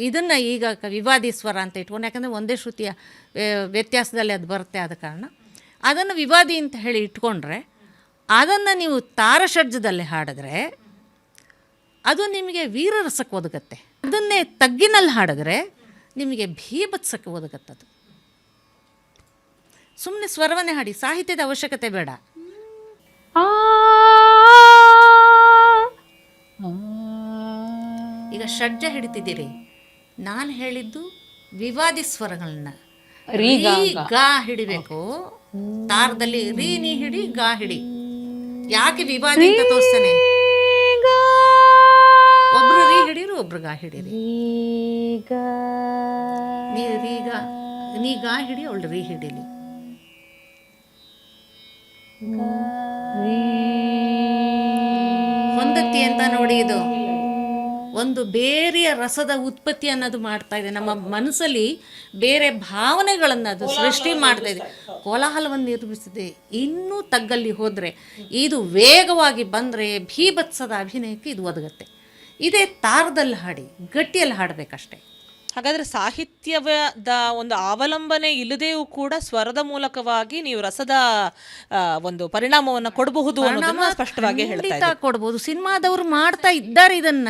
ಇದನ್ನು ಈಗ ವಿವಾದಿ ಸ್ವರ ಅಂತ ಇಟ್ಕೊಂಡು, ಯಾಕಂದರೆ ಒಂದೇ ಶ್ರುತಿಯ ವ್ಯತ್ಯಾಸದಲ್ಲಿ ಅದು ಬರುತ್ತೆ. ಆದ ಕಾರಣ ಅದನ್ನು ವಿವಾದಿ ಅಂತ ಹೇಳಿ ಇಟ್ಕೊಂಡ್ರೆ, ಅದನ್ನು ನೀವು ತಾರಷಡ್ಜದಲ್ಲಿ ಹಾಡಿದ್ರೆ ಅದು ನಿಮಗೆ ವೀರರಸಕ್ಕೆ ಒದಗತ್ತೆ. ಅದನ್ನೇ ತಗ್ಗಿನಲ್ಲಿ ಹಾಡಿದ್ರೆ ನಿಮಗೆ ಭೀಭತ್ಸಕ್ಕೆ ಒದಗತ್ತದು. ಸುಮ್ಮನೆ ಸ್ವರವನ್ನೇ ಹಾಡಿ, ಸಾಹಿತ್ಯದ ಅವಶ್ಯಕತೆ ಬೇಡ. ಈಗ ಷಡ್ಜ ಹಿಡಿತಿದ್ದೀರಿ, ನಾನು ಹೇಳಿದ್ದು ವಿವಾದಿ ಸ್ವರಗಳನ್ನ. ರೀ ಗಾ ಹಿಡಿಬೇಕು ತಾರದಲ್ಲಿ. ರೀ ನೀ ಹಿಡಿ, ಗಾ ಹಿಡಿ. ಯಾಕೆ ವಿವಾದಿ ಅಂತ ತೋರಿಸ್ತಾನೆ? ಒಬ್ರು ರೀ ಹಿಡೀರು, ಒಬ್ರು ಗಾ ಹಿಡೀರಿ. ನೀ ಗಾ ಹಿಡಿ, ಅವಳು ರೀ ಹಿಡೀಲಿ. ಹೊಂದತಿ ಅಂತ ನೋಡಿ, ಇದು ಒಂದು ಬೇರೆಯ ರಸದ ಉತ್ಪತ್ತಿ ಅನ್ನೋದು ಮಾಡ್ತಾ ಇದೆ. ನಮ್ಮ ಮನಸ್ಸಲ್ಲಿ ಬೇರೆ ಭಾವನೆಗಳನ್ನು ಅದು ಸೃಷ್ಟಿ ಮಾಡ್ತಾ ಇದೆ, ಕೋಲಾಹಲವನ್ನು ನಿರ್ಮಿಸಿದೆ. ಇನ್ನೂ ತಗ್ಗಲ್ಲಿ ಹೋದರೆ, ಇದು ವೇಗವಾಗಿ ಬಂದರೆ ಭೀಭತ್ಸದ ಅಭಿನಯಕ್ಕೆ ಇದು ಒದಗತ್ತೆ. ಇದೇ ತಾರದಲ್ಲಿ ಹಾಡಿ, ಗಟ್ಟಿಯಲ್ಲಿ ಹಾಡಬೇಕಷ್ಟೆ. ಹಾಗಾದರೆ ಸಾಹಿತ್ಯದ ಒಂದು ಅವಲಂಬನೆ ಇಲ್ಲದೆಯೂ ಕೂಡ ಸ್ವರದ ಮೂಲಕವಾಗಿ ನೀವು ರಸದ ಒಂದು ಪರಿಣಾಮವನ್ನು ಕೊಡಬಹುದು ಅನ್ನೋದನ್ನ ಸ್ಪಷ್ಟವಾಗಿ ಹೇಳ್ತಾ ಕೊಡಬಹುದು. ಸಿನಿಮಾದವರು ಮಾಡ್ತಾ ಇದ್ದಾರೆ ಇದನ್ನ.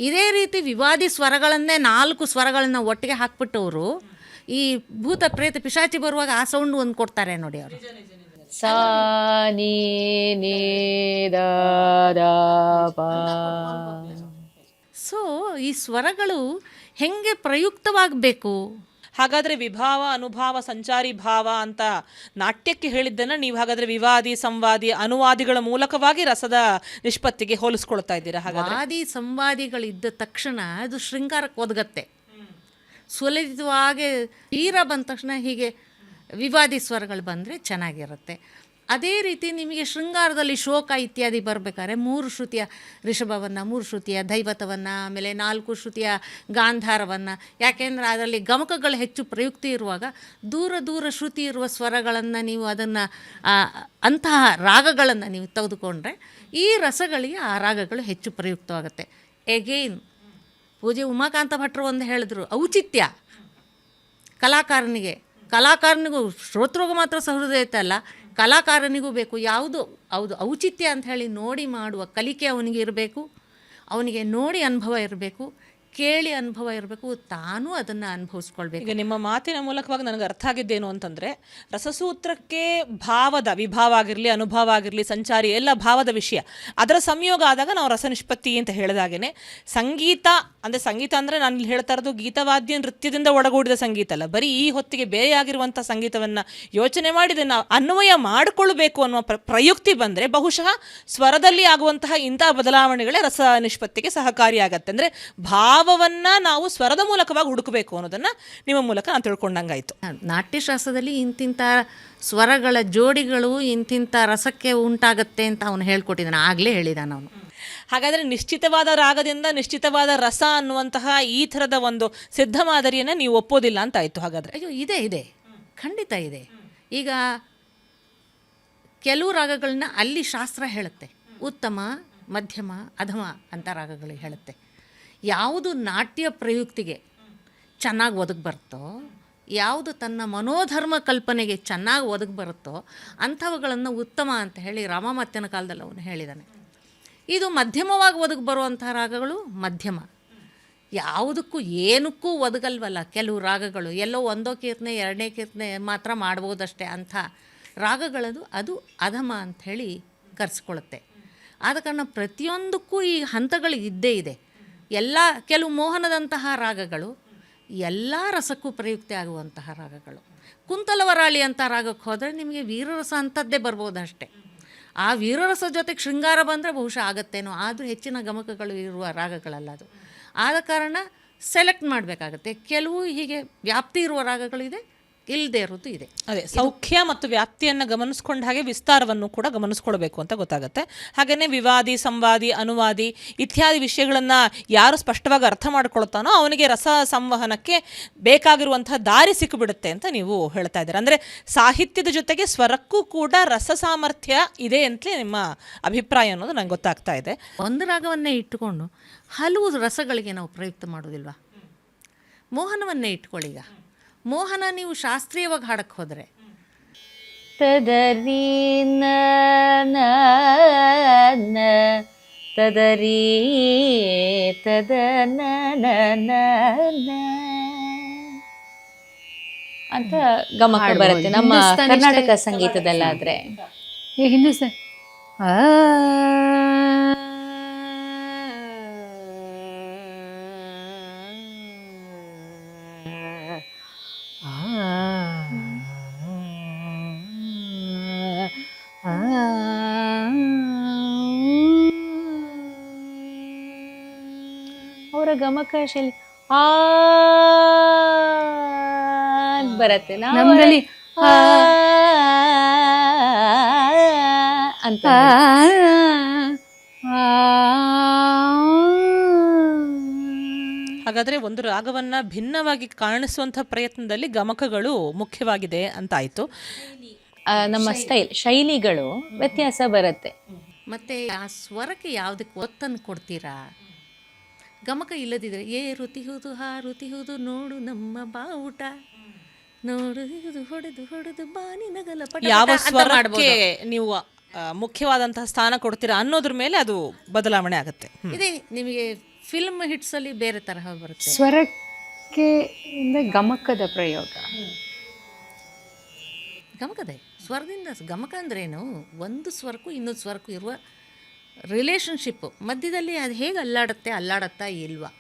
ಇದೇ ರೀತಿ ವಿವಾದಿ ಸ್ವರಗಳನ್ನೇ 4 ಸ್ವರಗಳನ್ನ ಒಟ್ಟಿಗೆ ಹಾಕ್ಬಿಟ್ಟವರು ಈ ಭೂತ ಪ್ರೇತ ಪಿಶಾಚಿ ಬರುವಾಗ ಆ ಸೌಂಡ್ ಒಂದು ಕೊಡ್ತಾರೆ ನೋಡಿ ಅವರು. ಸಾ ನೀ ನೇ ದಾ ದಾ ಪಾ. ಸೊ ಈ ಸ್ವರಗಳು ಹೆಂಗೆ ಪ್ರಯುಕ್ತವಾಗಬೇಕು? ಹಾಗಾದರೆ ವಿಭಾವ, ಅನುಭಾವ, ಸಂಚಾರಿ ಭಾವ ಅಂತ ನಾಟ್ಯಕ್ಕೆ ಹೇಳಿದ್ದನ್ನು ನೀವು ಹಾಗಾದರೆ ವಿವಾದಿ, ಸಂವಾದಿ, ಅನುವಾದಿಗಳ ಮೂಲಕವಾಗಿ ರಸದ ನಿಷ್ಪತ್ತಿಗೆ ಹೋಲಿಸ್ಕೊಳ್ತಾ ಇದ್ದೀರಾ? ಹಾಗಾದರೆ ವಾದಿ ಸಂವಾದಿಗಳಿದ್ದ ತಕ್ಷಣ ಅದು ಶೃಂಗಾರಕ್ಕೆ ಒದಗತ್ತೆ. ಸುಲಲಿತವಾಗಿ ತೀರ ಬಂದ ತಕ್ಷಣ ಹೀಗೆ ವಿವಾದಿ ಸ್ವರಗಳು ಬಂದರೆ ಚೆನ್ನಾಗಿರುತ್ತೆ. ಅದೇ ರೀತಿ ನಿಮಗೆ ಶೃಂಗಾರದಲ್ಲಿ ಶೋಕ ಇತ್ಯಾದಿ ಬರಬೇಕಾದ್ರೆ 3 ಶ್ರುತಿಯ ರಿಷಭವನ್ನು, 3 ಶ್ರುತಿಯ ದೈವತವನ್ನು, ಆಮೇಲೆ 4 ಶ್ರುತಿಯ ಗಾಂಧಾರವನ್ನು, ಯಾಕೆಂದರೆ ಅದರಲ್ಲಿ ಗಮಕಗಳು ಹೆಚ್ಚು ಪ್ರಯುಕ್ತಿ ಇರುವಾಗ ದೂರ ದೂರ ಶ್ರುತಿ ಇರುವ ಸ್ವರಗಳನ್ನು ನೀವು ಅದನ್ನು ಅಂತಹ ರಾಗಗಳನ್ನು ನೀವು ತೆಗೆದುಕೊಂಡ್ರೆ ಈ ರಸಗಳಿಗೆ ಆ ರಾಗಗಳು ಹೆಚ್ಚು ಪ್ರಯುಕ್ತವಾಗುತ್ತೆ. ಎಗೈನ್ ಪೂಜೆ ಉಮಾಕಾಂತ ಭಟ್ರು ಒಂದು ಹೇಳಿದ್ರು, ಔಚಿತ್ಯ. ಕಲಾಕಾರನಿಗೂ ಶ್ರೋತೃಗೂ ಮಾತ್ರ ಸಹೃದಯತೆ ಅಲ್ಲ, ಕಲಾಕಾರನಿಗೂ ಬೇಕು. ಯಾವುದು ಔಚಿತ್ಯ ಅಂತ ಹೇಳಿ ನೋಡಿ ಮಾಡುವ ಕಲಿಕೆ ಅವನಿಗೆ ಇರಬೇಕು, ಅವನಿಗೆ ನೋಡಿ ಅನುಭವ ಇರಬೇಕು, ಕೇಳಿ ಅನುಭವ ಇರಬೇಕು, ತಾನೂ ಅದನ್ನು ಅನುಭವಿಸ್ಕೊಳ್ಬೇಕು. ಈಗ ನಿಮ್ಮ ಮಾತಿನ ಮೂಲಕವಾಗಿ ನನಗೆ ಅರ್ಥ ಆಗಿದ್ದೇನು ಅಂತಂದರೆ, ರಸಸೂತ್ರಕ್ಕೆ ಭಾವದ ವಿಭಾವ ಆಗಿರಲಿ, ಅನುಭವ ಆಗಿರಲಿ, ಸಂಚಾರಿ ಎಲ್ಲ ಭಾವದ ವಿಷಯ, ಅದರ ಸಂಯೋಗ ಆದಾಗ ನಾವು ರಸ ನಿಷ್ಪತ್ತಿ ಅಂತ ಹೇಳಿದಾಗೇ ಸಂಗೀತ ಅಂದರೆ ನಾನು ಇಲ್ಲಿ ಹೇಳ್ತಾ ಇರೋದು ಗೀತವಾದ್ಯ ನೃತ್ಯದಿಂದ ಒಳಗೂಡಿದ ಸಂಗೀತ ಅಲ್ಲ, ಬರೀ ಈ ಹೊತ್ತಿಗೆ ಬೇರೆಯಾಗಿರುವಂಥ ಸಂಗೀತವನ್ನು ಯೋಚನೆ ಮಾಡಿದೆ ನಾವು ಅನ್ವಯ ಮಾಡಿಕೊಳ್ಬೇಕು ಅನ್ನುವ ಪ್ರಯುಕ್ತಿ ಬಂದರೆ ಬಹುಶಃ ಸ್ವರದಲ್ಲಿ ಆಗುವಂತಹ ಇಂಥ ಬದಲಾವಣೆಗಳೇ ರಸ ನಿಷ್ಪತ್ತಿಗೆ ಸಹಕಾರಿಯಾಗತ್ತೆ. ಅಂದರೆ ಭಾವವನ್ನು ನಾವು ಸ್ವರದ ಮೂಲಕವಾಗಿ ಹುಡುಕಬೇಕು ಅನ್ನೋದನ್ನು ನಿಮ್ಮ ಮೂಲಕ ನಾನು ತಿಳ್ಕೊಂಡಂಗಾಯಿತು. ನಾಟ್ಯಶಾಸ್ತ್ರದಲ್ಲಿ ಇಂತಿಂಥ ಸ್ವರಗಳ ಜೋಡಿಗಳು ಇಂತಿಂಥ ರಸಕ್ಕೆ ಉಂಟಾಗತ್ತೆ ಅಂತ ಅವನು ಹೇಳ್ಕೊಟ್ಟಿದ್ದಾನೆ, ಆಗಲೇ ಹೇಳಿದಾನೆ ಅವನು. ಹಾಗಾದರೆ ನಿಶ್ಚಿತವಾದ ರಾಗದಿಂದ ನಿಶ್ಚಿತವಾದ ರಸ ಅನ್ನುವಂತಹ ಈ ಥರದ ಒಂದು ಸಿದ್ಧ ಮಾದರಿಯನ್ನು ನೀವು ಒಪ್ಪೋದಿಲ್ಲ ಅಂತ ಆಯಿತು. ಹಾಗಾದರೆ ಅಯ್ಯೋ ಇದೆ, ಖಂಡಿತ ಇದೆ. ಈಗ ಕೆಲವು ರಾಗಗಳನ್ನ ಅಲ್ಲಿ ಶಾಸ್ತ್ರ ಹೇಳುತ್ತೆ, ಉತ್ತಮ, ಮಧ್ಯಮ, ಅಧಮ ಅಂತ ರಾಗಗಳಿಗೆ ಹೇಳುತ್ತೆ. ಯಾವುದು ನಾಟ್ಯ ಪ್ರಯುಕ್ತಿಗೆ ಚೆನ್ನಾಗಿ ಒದಗಿ ಬರುತ್ತೋ, ಯಾವುದು ತನ್ನ ಮನೋಧರ್ಮ ಕಲ್ಪನೆಗೆ ಚೆನ್ನಾಗಿ ಒದಗಿ ಬರುತ್ತೋ ಅಂಥವುಗಳನ್ನು ಉತ್ತಮ ಅಂತ ಹೇಳಿ ರಾಮಮತ್ಯನ ಕಾಲದಲ್ಲಿ ಅವನು ಹೇಳಿದ್ದಾನೆ. ಇದು ಮಧ್ಯಮವಾಗಿ ಒದಗಿ ಬರುವಂಥ ರಾಗಗಳು ಮಧ್ಯಮ. ಯಾವುದಕ್ಕೂ ಏನಕ್ಕೂ ಒದಗಲ್ವಲ್ಲ ಕೆಲವು ರಾಗಗಳು, ಎಲ್ಲೋ ಒಂದೋ ಕೀರ್ತನೆ ಎರಡನೇ ಕೀರ್ತನೆ ಮಾತ್ರ ಮಾಡ್ಬೋದಷ್ಟೇ ಅಂಥ ರಾಗಗಳದು ಅದು ಅಧಮ ಅಂಥೇಳಿ ಕರೆಸ್ಕೊಳ್ಳುತ್ತೆ. ಆದ ಕಾರಣ ಪ್ರತಿಯೊಂದಕ್ಕೂ ಈ ಹಂತಗಳು ಇದ್ದೇ ಇದೆ. ಕೆಲವು ಮೋಹನದಂತಹ ರಾಗಗಳು ಎಲ್ಲ ರಸಕ್ಕೂ ಪ್ರಯುಕ್ತಿ ಆಗುವಂತಹ ರಾಗಗಳು. ಕುಂತಲವರಾಳಿ ಅಂತ ರಾಗಕ್ಕೆ ಹೋದರೆ ನಿಮಗೆ ವೀರರಸ ಅಂಥದ್ದೇ ಬರ್ಬೋದಷ್ಟೇ. ಆ ವೀರರಸ ಜೊತೆಗೆ ಶೃಂಗಾರ ಬಂದರೆ ಬಹುಶಃ ಆಗತ್ತೇನೋ, ಆದರೂ ಹೆಚ್ಚಿನ ಗಮಕಗಳು ಇರುವ ರಾಗಗಳಲ್ಲ ಅದು. ಆದ ಕಾರಣ ಸೆಲೆಕ್ಟ್ ಮಾಡಬೇಕಾಗತ್ತೆ. ಕೆಲವು ಹೀಗೆ ವ್ಯಾಪ್ತಿ ಇರುವ ರಾಗಗಳಿದೆ, ಇಲ್ಲದೆ ಇರೋದು ಇದೆ. ಅದೇ ಸೌಖ್ಯ ಮತ್ತು ವ್ಯಾಪ್ತಿಯನ್ನು ಗಮನಿಸ್ಕೊಂಡ ಹಾಗೆ ವಿಸ್ತಾರವನ್ನು ಕೂಡ ಗಮನಿಸ್ಕೊಳ್ಬೇಕು ಅಂತ ಗೊತ್ತಾಗುತ್ತೆ. ಹಾಗೆಯೇ ವಿವಾದಿ, ಸಂವಾದಿ, ಅನುವಾದಿ ಇತ್ಯಾದಿ ವಿಷಯಗಳನ್ನು ಯಾರು ಸ್ಪಷ್ಟವಾಗಿ ಅರ್ಥ ಮಾಡ್ಕೊಳ್ತಾನೋ ಅವನಿಗೆ ರಸ ಸಂವಹನಕ್ಕೆ ಬೇಕಾಗಿರುವಂತಹ ದಾರಿ ಸಿಕ್ಕಿಬಿಡುತ್ತೆ ಅಂತ ನೀವು ಹೇಳ್ತಾ ಇದ್ದೀರಾ. ಅಂದರೆ ಸಾಹಿತ್ಯದ ಜೊತೆಗೆ ಸ್ವರಕ್ಕೂ ಕೂಡ ರಸ ಸಾಮರ್ಥ್ಯ ಇದೆ ಅಂತಲೇ ನಿಮ್ಮ ಅಭಿಪ್ರಾಯ ಅನ್ನೋದು ನಂಗೆ ಗೊತ್ತಾಗ್ತಾ ಇದೆ. ಒಂದು ರಾಗವನ್ನೇ ಇಟ್ಟುಕೊಂಡು ಹಲವು ರಸಗಳಿಗೆ ನಾವು ಪ್ರಯುಕ್ತ ಮಾಡೋದಿಲ್ವಾ? ಮೋಹನವನ್ನೇ ಇಟ್ಕೊಳ್ಳಿ. ಈಗ ಮೋಹನ ನೀವು ಶಾಸ್ತ್ರೀಯವಾಗಿ ಹಾಡಕ್ಕೆ ಹೋದರೆ ತದರಿ ತದರಿ ತದನ ಅಂತ ಗಮಕ ಬರುತ್ತೆ ನಮ್ಮ ಕರ್ನಾಟಕ ಸಂಗೀತದಲ್ಲಾದ್ರೆ. ಹಿಂದೂಸ್ತಾನ್ ಅವರ ಗಮಕ ಶೈಲಿ ಬರತ್ತೆ, ನಮ್ಮಲ್ಲಿ ಅಂತ. ಹಾಗಾದರೆ ಒಂದು ರಾಗವನ್ನು ಭಿನ್ನವಾಗಿ ಕಾಣಿಸುವಂಥ ಪ್ರಯತ್ನದಲ್ಲಿ ಗಮಕಗಳು ಮುಖ್ಯವಾಗಿದೆ ಅಂತ ಆಯಿತು. ನಮ್ಮ ಶೈಲಿಗಳು ವ್ಯತ್ಯಾಸ ಬರುತ್ತೆ. ಮತ್ತು ಆ ಸ್ವರಕ್ಕೆ ಯಾವುದಕ್ಕೆ ಒತ್ತನ್ನು ಕೊಡ್ತೀರಾ? ಗಮಕ ಇಲ್ಲದಿದ್ದರೆ ರುತಿಹುದು ರುತಿಹುದು ನೋಡು ನಮ್ಮ ಬಾವುಟ, ನೋಡು ಹೊಡೆದು ಬಾನಿ ನಗಲ ಪಟ ಯಾವ ಸ್ವರಕ್ಕೆ ನೀವು ಮುಖ್ಯವಾದಂತಹ ಸ್ಥಾನ ಕೊಡ್ತೀರಾ ಅನ್ನೋದ್ರ ಮೇಲೆ ಅದು ಬದಲಾವಣೆ ಆಗುತ್ತೆ. ಇದೆ ನಿಮಗೆ ಫಿಲ್ಮ್ ಹಿಟ್ಸಲ್ಲಿ ಬೇರೆ ತರಹ ಬರುತ್ತೆ. ಸ್ವರಕ್ಕೆ ಗಮಕದ ಪ್ರಯೋಗ, ಗಮಕದೇ ಸ್ವರದಿಂದ. ಗಮಕ ಅಂದ್ರೇನು? ಒಂದು ಸ್ವರಕ್ಕೂ ಇನ್ನೊಂದು ಸ್ವರಕ್ಕೂ ಇರುವ ರಿಲೇಷನ್ಶಿಪ್ಪು, ಮಧ್ಯದಲ್ಲಿ ಅದು ಹೇಗೆ ಅಲ್ಲಾಡುತ್ತಾ ಇಲ್ವಾ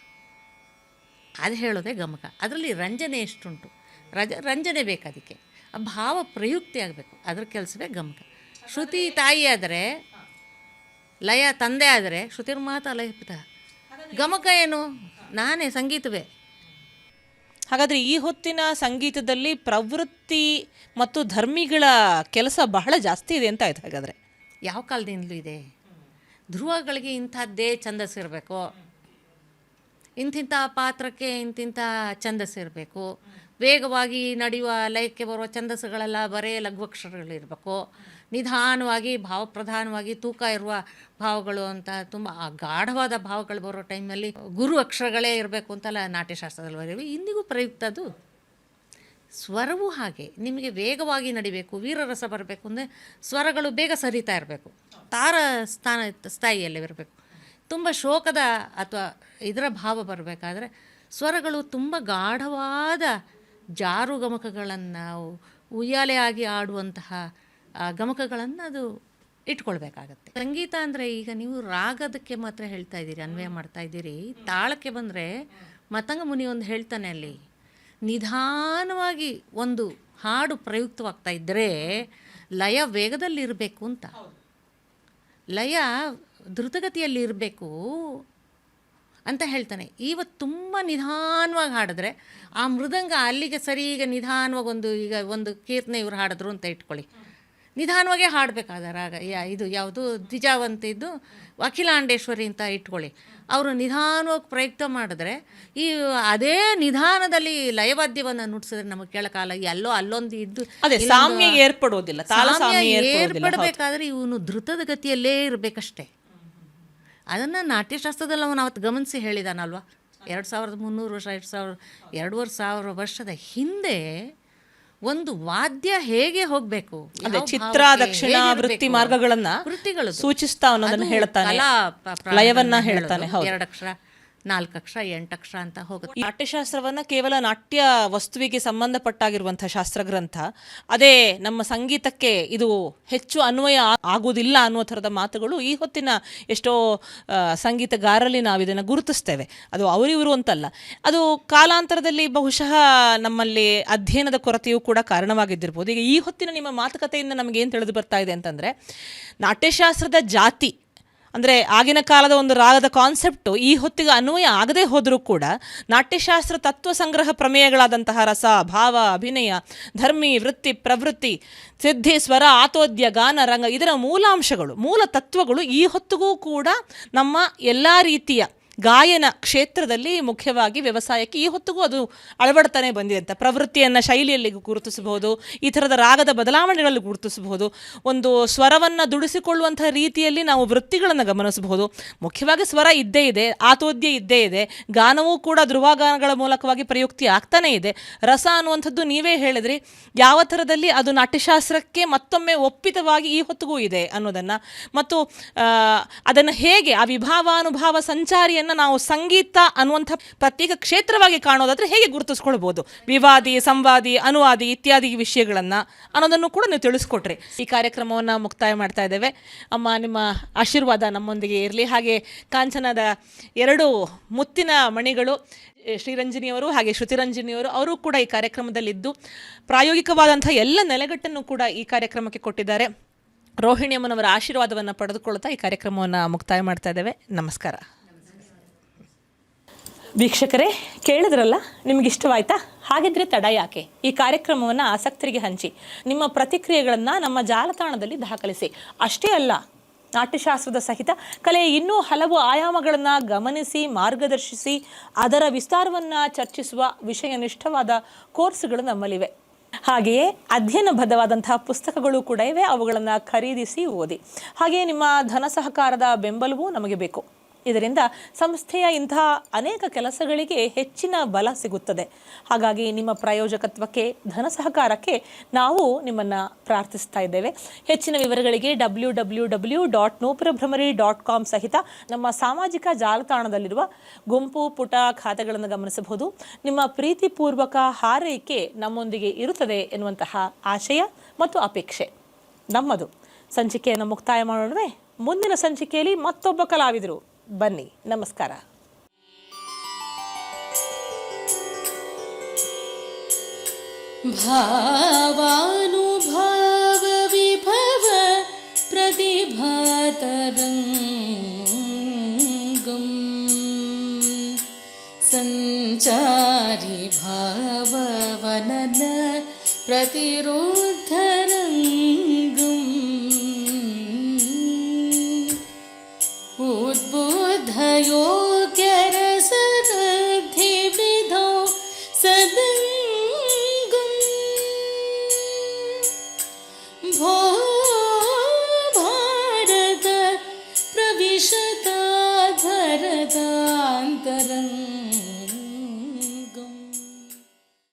ಅದು ಹೇಳೋದೇ ಗಮಕ. ಅದರಲ್ಲಿ ರಂಜನೆ ಎಷ್ಟುಂಟು, ರಂಜನೆ ಬೇಕು, ಅದಕ್ಕೆ ಆ ಭಾವ ಪ್ರಯುಕ್ತಿ ಆಗಬೇಕು, ಅದ್ರ ಕೆಲಸವೇ ಗಮಕ. ಶ್ರುತಿ ತಾಯಿ ಆದರೆ, ಲಯ ತಂದೆ ಆದರೆ ಶ್ರುತಿರ್ಮಾತ ಲಯ ಪಿತ. ಗಮಕ ಏನು? ನಾನೇ ಸಂಗೀತವೇ. ಹಾಗಾದರೆ ಈ ಹೊತ್ತಿನ ಸಂಗೀತದಲ್ಲಿ ಪ್ರವೃತ್ತಿ ಮತ್ತು ಧರ್ಮಿಗಳ ಕೆಲಸ ಬಹಳ ಜಾಸ್ತಿ ಇದೆ ಅಂತ ಆಯ್ತು. ಹಾಗಾದರೆ ಯಾವ ಕಾಲದಿಂದಲೂ ಇದೆ. ಧ್ರುವಗಳಿಗೆ ಇಂಥದ್ದೇ ಛಂದಸ್ಸಿರಬೇಕು, ಇಂತಿಂಥ ಪಾತ್ರಕ್ಕೆ ಇಂತಿಂಥ ಛಂದಸ್ಸಿರಬೇಕು, ವೇಗವಾಗಿ ನಡೆಯುವ ಲಯಕ್ಕೆ ಬರುವ ಛಂದಸ್ಸುಗಳೆಲ್ಲ ಬರೇ ಲಘುವಕ್ಷರಗಳಿರಬೇಕು, ನಿಧಾನವಾಗಿ ಭಾವಪ್ರಧಾನವಾಗಿ ತೂಕ ಇರುವ ಭಾವಗಳು ಅಂತ ತುಂಬ ಗಾಢವಾದ ಭಾವಗಳು ಬರೋ ಟೈಮಲ್ಲಿ ಗುರು ಅಕ್ಷರಗಳೇ ಇರಬೇಕು ಅಂತೆಲ್ಲ ನಾಟ್ಯಶಾಸ್ತ್ರದಲ್ಲಿ ಬರೀವಿ. ಇಂದಿಗೂ ಪ್ರಯುಕ್ತ ಅದು. ಸ್ವರವೂ ಹಾಗೆ ನಿಮಗೆ ವೇಗವಾಗಿ ನಡಿಬೇಕು, ವೀರರಸ ಬರಬೇಕು ಅಂದರೆ ಸ್ವರಗಳು ಬೇಗ ಸರಿತಾ ಇರಬೇಕು, ತಾರ ಸ್ಥಾಯಿಯಲ್ಲಿ ಇರಬೇಕು. ತುಂಬ ಶೋಕದ ಅಥವಾ ಇದರ ಭಾವ ಬರಬೇಕಾದ್ರೆ ಸ್ವರಗಳು ತುಂಬ ಗಾಢವಾದ ಜಾರು ಗಮಕಗಳನ್ನು, ಉಯ್ಯಾಲೆ ಆಗಿ ಆಡುವಂತಹ ಗಮಕಗಳನ್ನು ಅದು ಇಟ್ಕೊಳ್ಬೇಕಾಗತ್ತೆ. ಸಂಗೀತ ಅಂದರೆ ಈಗ ನೀವು ರಾಗದಕ್ಕೆ ಮಾತ್ರ ಹೇಳ್ತಾ ಇದ್ದೀರಿ, ಅನ್ವಯ ಮಾಡ್ತಾ ಇದ್ದೀರಿ. ತಾಳಕ್ಕೆ ಬಂದರೆ ಮತಂಗ ಮುನಿ ಒಂದು ಹೇಳ್ತಾನೆ, ಅಲ್ಲಿ ನಿಧಾನವಾಗಿ ಒಂದು ಹಾಡು ಪ್ರಯುಕ್ತವಾಗ್ತಾ ಇದ್ದರೆ ಲಯ ವೇಗದಲ್ಲಿ ಇರಬೇಕು ಅಂತ, ಲಯ ದ್ರುತಗತಿಯಲ್ಲಿ ಇರಬೇಕು ಅಂತ ಹೇಳ್ತಾನೆ. ಇವತ್ತು ತುಂಬ ನಿಧಾನವಾಗಿ ಹಾಡಿದ್ರೆ ಆ ಮೃದಂಗ ಅಲ್ಲಿಗೆ ಸರಿ, ಈಗ ನಿಧಾನವಾಗಿ ಒಂದು ಕೀರ್ತನೆ ಇವ್ರು ಹಾಡಿದ್ರು ಅಂತ ಇಟ್ಕೊಳ್ಳಿ, ನಿಧಾನವಾಗೇ ಹಾಡಬೇಕಾದ ರಾಗ ಇದು ಯಾವುದು ದ್ವಿಜಾವಂತಿದ್ದು ಅಖಿಲಾಂಡೇಶ್ವರಿ ಅಂತ ಇಟ್ಕೊಳ್ಳಿ, ಅವರು ನಿಧಾನವಾಗಿ ಪ್ರಯುಕ್ತ ಮಾಡಿದ್ರೆ ಈ ಅದೇ ನಿಧಾನದಲ್ಲಿ ಲಯವಾದ್ಯವನ್ನು ನುಡಿಸಿದ್ರೆ ನಮಗೆ ಕೇಳಕಾಲ ಎಲ್ಲೋ ಅಲ್ಲೊಂದು ಇದ್ದು ಸಾಮ್ಯ ಏರ್ಪಡೋದಿಲ್ಲ. ಏರ್ಪಡಬೇಕಾದ್ರೆ ಇವನು ಧೃತದ ಗತಿಯಲ್ಲೇ ಇರಬೇಕಷ್ಟೆ. ಅದನ್ನು ನಾಟ್ಯಶಾಸ್ತ್ರದಲ್ಲಿ ಅವನು ಅವತ್ತು ಗಮನಿಸಿ ಹೇಳಿದಾನಲ್ವ, 2300 ವರ್ಷ 2500 ವರ್ಷದ ಹಿಂದೆ ಒಂದು ವಾದ್ಯ ಹೇಗೆ ಹೋಗಬೇಕು, ಚಿತ್ರ ದಕ್ಷಿಣ ವೃತ್ತಿ ಮಾರ್ಗಗಳನ್ನ ವೃತ್ತಿಗಳು ಸೂಚಿಸ್ತಾ ಅನ್ನೋದನ್ನ ಹೇಳ್ತಾನೆ, ಲಯವನ್ನ ಹೇಳ್ತಾನೆ. 2 ಅಕ್ಷರ 4 ಅಕ್ಷರ 8 ಅಕ್ಷರ ಅಂತ ಹೋಗುತ್ತೆ. ಈ ನಾಟ್ಯಶಾಸ್ತ್ರವನ್ನ ಕೇವಲ ನಾಟ್ಯ ವಸ್ತುವಿಗೆ ಸಂಬಂಧಪಟ್ಟಾಗಿರುವಂತಹ ಶಾಸ್ತ್ರ ಗ್ರಂಥ, ಅದೇ ನಮ್ಮ ಸಂಗೀತಕ್ಕೆ ಇದು ಹೆಚ್ಚು ಅನ್ವಯ ಆಗುವುದಿಲ್ಲ ಅನ್ನುವ ಥರದ ಮಾತುಗಳು ಈ ಹೊತ್ತಿನ ಎಷ್ಟೋ ಸಂಗೀತಗಾರರಲ್ಲಿ ನಾವು ಇದನ್ನು ಗುರುತಿಸ್ತೇವೆ. ಅದು ಅವರಿವರು ಅಂತಲ್ಲ, ಅದು ಕಾಲಾಂತರದಲ್ಲಿ ಬಹುಶಃ ನಮ್ಮಲ್ಲಿ ಅಧ್ಯಯನದ ಕೊರತೆಯೂ ಕೂಡ ಕಾರಣವಾಗಿದ್ದಿರ್ಬೋದು. ಈಗ ಈ ಹೊತ್ತಿನ ನಿಮ್ಮ ಮಾತುಕತೆಯಿಂದ ನಮಗೇನು ತಿಳಿದು ಬರ್ತಾ ಇದೆ ಅಂತಂದರೆ, ನಾಟ್ಯಶಾಸ್ತ್ರದ ಜಾತಿ ಅಂದರೆ ಆಗಿನ ಕಾಲದ ಒಂದು ರಾಗದ ಕಾನ್ಸೆಪ್ಟು ಈ ಹೊತ್ತಿಗೆ ಅನ್ವಯ ಆಗದೇ ಹೋದರೂ ಕೂಡ ನಾಟ್ಯಶಾಸ್ತ್ರ ತತ್ವ ಸಂಗ್ರಹ ಪ್ರಮೇಯಗಳಾದಂತಹ ರಸ, ಭಾವ, ಅಭಿನಯ, ಧರ್ಮಿ, ವೃತ್ತಿ, ಪ್ರವೃತ್ತಿ, ಸಿದ್ಧಿ, ಸ್ವರ, ಆತೋದ್ಯ, ಗಾನ, ರಂಗ, ಇದರ ಮೂಲಾಂಶಗಳು, ಮೂಲ ತತ್ವಗಳು ಈ ಹೊತ್ತಿಗೂ ಕೂಡ ನಮ್ಮ ಎಲ್ಲ ರೀತಿಯ ಗಾಯನ ಕ್ಷೇತ್ರದಲ್ಲಿ ಮುಖ್ಯವಾಗಿ ವ್ಯವಸಾಯಕ್ಕೆ ಈ ಹೊತ್ತಿಗೂ ಅದು ಅಳವಡ್ತಾನೆ ಬಂದಿದೆ ಅಂತ. ಪ್ರವೃತ್ತಿಯನ್ನು ಶೈಲಿಯಲ್ಲಿ ಗುರುತಿಸಬಹುದು, ಈ ಥರದ ರಾಗದ ಬದಲಾವಣೆಗಳಲ್ಲಿ ಗುರುತಿಸಬಹುದು, ಒಂದು ಸ್ವರವನ್ನು ದುಡಿಸಿಕೊಳ್ಳುವಂಥ ರೀತಿಯಲ್ಲಿ ನಾವು ವೃತ್ತಿಗಳನ್ನು ಗಮನಿಸಬಹುದು. ಮುಖ್ಯವಾಗಿ ಸ್ವರ ಇದ್ದೇ ಇದೆ, ಆತೋದ್ಯ ಇದ್ದೇ ಇದೆ, ಗಾನವೂ ಕೂಡ ಧ್ರುವಗಾನಗಳ ಮೂಲಕವಾಗಿ ಪ್ರಯುಕ್ತಿ ಆಗ್ತಾನೇ ಇದೆ. ರಸ ಅನ್ನುವಂಥದ್ದು ನೀವೇ ಹೇಳಿದ್ರಿ, ಯಾವ ಥರದಲ್ಲಿ ಅದು ನಾಟ್ಯಶಾಸ್ತ್ರಕ್ಕೆ ಮತ್ತೊಮ್ಮೆ ಒಪ್ಪಿತವಾಗಿ ಈ ಹೊತ್ತಿಗೂ ಇದೆ ಅನ್ನೋದನ್ನು, ಮತ್ತು ಅದನ್ನು ಹೇಗೆ ಆ ವಿಭಾವಾನುಭಾವ ಸಂಚಾರಿಯನ್ನು ನಾವು ಸಂಗೀತ ಅನ್ನುವಂಥ ಪ್ರತ್ಯೇಕ ಕ್ಷೇತ್ರವಾಗಿ ಕಾಣೋದಾದ್ರೆ ಹೇಗೆ ಗುರುತಿಸ್ಕೊಳ್ಬೋದು, ವಿವಾದಿ, ಸಂವಾದಿ, ಅನುವಾದಿ ಇತ್ಯಾದಿ ವಿಷಯಗಳನ್ನು ಅನ್ನೋದನ್ನು ಕೂಡ ನೀವು ತಿಳಿಸ್ಕೊಟ್ರಿ. ಈ ಕಾರ್ಯಕ್ರಮವನ್ನು ಮುಕ್ತಾಯ ಮಾಡ್ತಾ ಇದ್ದೇವೆ. ಅಮ್ಮ, ನಿಮ್ಮ ಆಶೀರ್ವಾದ ನಮ್ಮೊಂದಿಗೆ ಇರಲಿ. ಹಾಗೆ ಕಾಂಚನದ 2 ಮುತ್ತಿನ ಮಣಿಗಳು ಶ್ರೀರಂಜನಿಯವರು ಹಾಗೆ ಶ್ರುತಿರಂಜನಿಯವರು, ಅವರು ಕೂಡ ಈ ಕಾರ್ಯಕ್ರಮದಲ್ಲಿದ್ದು ಪ್ರಾಯೋಗಿಕವಾದಂಥ ಎಲ್ಲ ನೆಲೆಗಟ್ಟನ್ನು ಕೂಡ ಈ ಕಾರ್ಯಕ್ರಮಕ್ಕೆ ಕೊಟ್ಟಿದ್ದಾರೆ. ರೋಹಿಣಿ ಅಮ್ಮನವರ ಆಶೀರ್ವಾದವನ್ನು ಪಡೆದುಕೊಳ್ತಾ ಈ ಕಾರ್ಯಕ್ರಮವನ್ನು ಮುಕ್ತಾಯ ಮಾಡ್ತಾ ಇದ್ದೇವೆ. ನಮಸ್ಕಾರ. ವೀಕ್ಷಕರೇ, ಕೇಳಿದ್ರಲ್ಲ, ನಿಮಗಿಷ್ಟವಾಯ್ತಾ? ಹಾಗಿದ್ರೆ ತಡ ಯಾಕೆ, ಈ ಕಾರ್ಯಕ್ರಮವನ್ನು ಆಸಕ್ತರಿಗೆ ಹಂಚಿ ನಿಮ್ಮ ಪ್ರತಿಕ್ರಿಯೆಗಳನ್ನು ನಮ್ಮ ಜಾಲತಾಣದಲ್ಲಿ ದಾಖಲಿಸಿ. ಅಷ್ಟೇ ಅಲ್ಲ, ನಾಟ್ಯಶಾಸ್ತ್ರದ ಸಹಿತ ಕಲೆಯ ಇನ್ನೂ ಹಲವು ಆಯಾಮಗಳನ್ನು ಗಮನಿಸಿ ಮಾರ್ಗದರ್ಶಿಸಿ ಅದರ ವಿಸ್ತಾರವನ್ನು ಚರ್ಚಿಸುವ ವಿಷಯನಿಷ್ಠವಾದ ಕೋರ್ಸ್ಗಳು ನಮ್ಮಲ್ಲಿವೆ. ಹಾಗೆಯೇ ಅಧ್ಯಯನಬದ್ಧವಾದಂತಹ ಪುಸ್ತಕಗಳು ಕೂಡ ಇವೆ, ಅವುಗಳನ್ನು ಖರೀದಿಸಿ ಓದಿ. ಹಾಗೆಯೇ ನಿಮ್ಮ ಧನ ಸಹಕಾರದ ಬೆಂಬಲವೂ ನಮಗೆ ಬೇಕು. ಇದರಿಂದ ಸಂಸ್ಥೆಯ ಇಂತಹ ಅನೇಕ ಕೆಲಸಗಳಿಗೆ ಹೆಚ್ಚಿನ ಬಲ ಸಿಗುತ್ತದೆ. ಹಾಗಾಗಿ ನಿಮ್ಮ ಪ್ರಾಯೋಜಕತ್ವಕ್ಕೆ, ಧನ ಸಹಕಾರಕ್ಕೆ ನಾವು ನಿಮ್ಮನ್ನು ಪ್ರಾರ್ಥಿಸ್ತಾ ಇದ್ದೇವೆ. ಹೆಚ್ಚಿನ ವಿವರಗಳಿಗೆ www.noopurabhramari.com ಸಹಿತ ನಮ್ಮ ಸಾಮಾಜಿಕ ಜಾಲತಾಣದಲ್ಲಿರುವ ಗುಂಪು ಪುಟ ಖಾತೆಗಳನ್ನು ಗಮನಿಸಬಹುದು. ನಿಮ್ಮ ಪ್ರೀತಿಪೂರ್ವಕ ಹಾರೈಕೆ ನಮ್ಮೊಂದಿಗೆ ಇರುತ್ತದೆ ಎನ್ನುವಂತಹ ಆಶಯ ಮತ್ತು ಅಪೇಕ್ಷೆ ನಮ್ಮದು. ಸಂಚಿಕೆಯನ್ನು ಮುಕ್ತಾಯ ಮಾಡೋಣವೇ? ಮುಂದಿನ ಸಂಚಿಕೆಯಲ್ಲಿ ಮತ್ತೊಬ್ಬ ಕಲಾವಿದರು. ಬನ್ನಿ. ನಮಸ್ಕಾರ. ಭಾವಾನುಭಾವ ವಿಭವ ಪ್ರತಿಭಾತರಂಗಂ ಸಂಚಾರಿ ಭಾವವನನ ಪ್ರತಿರೋಧ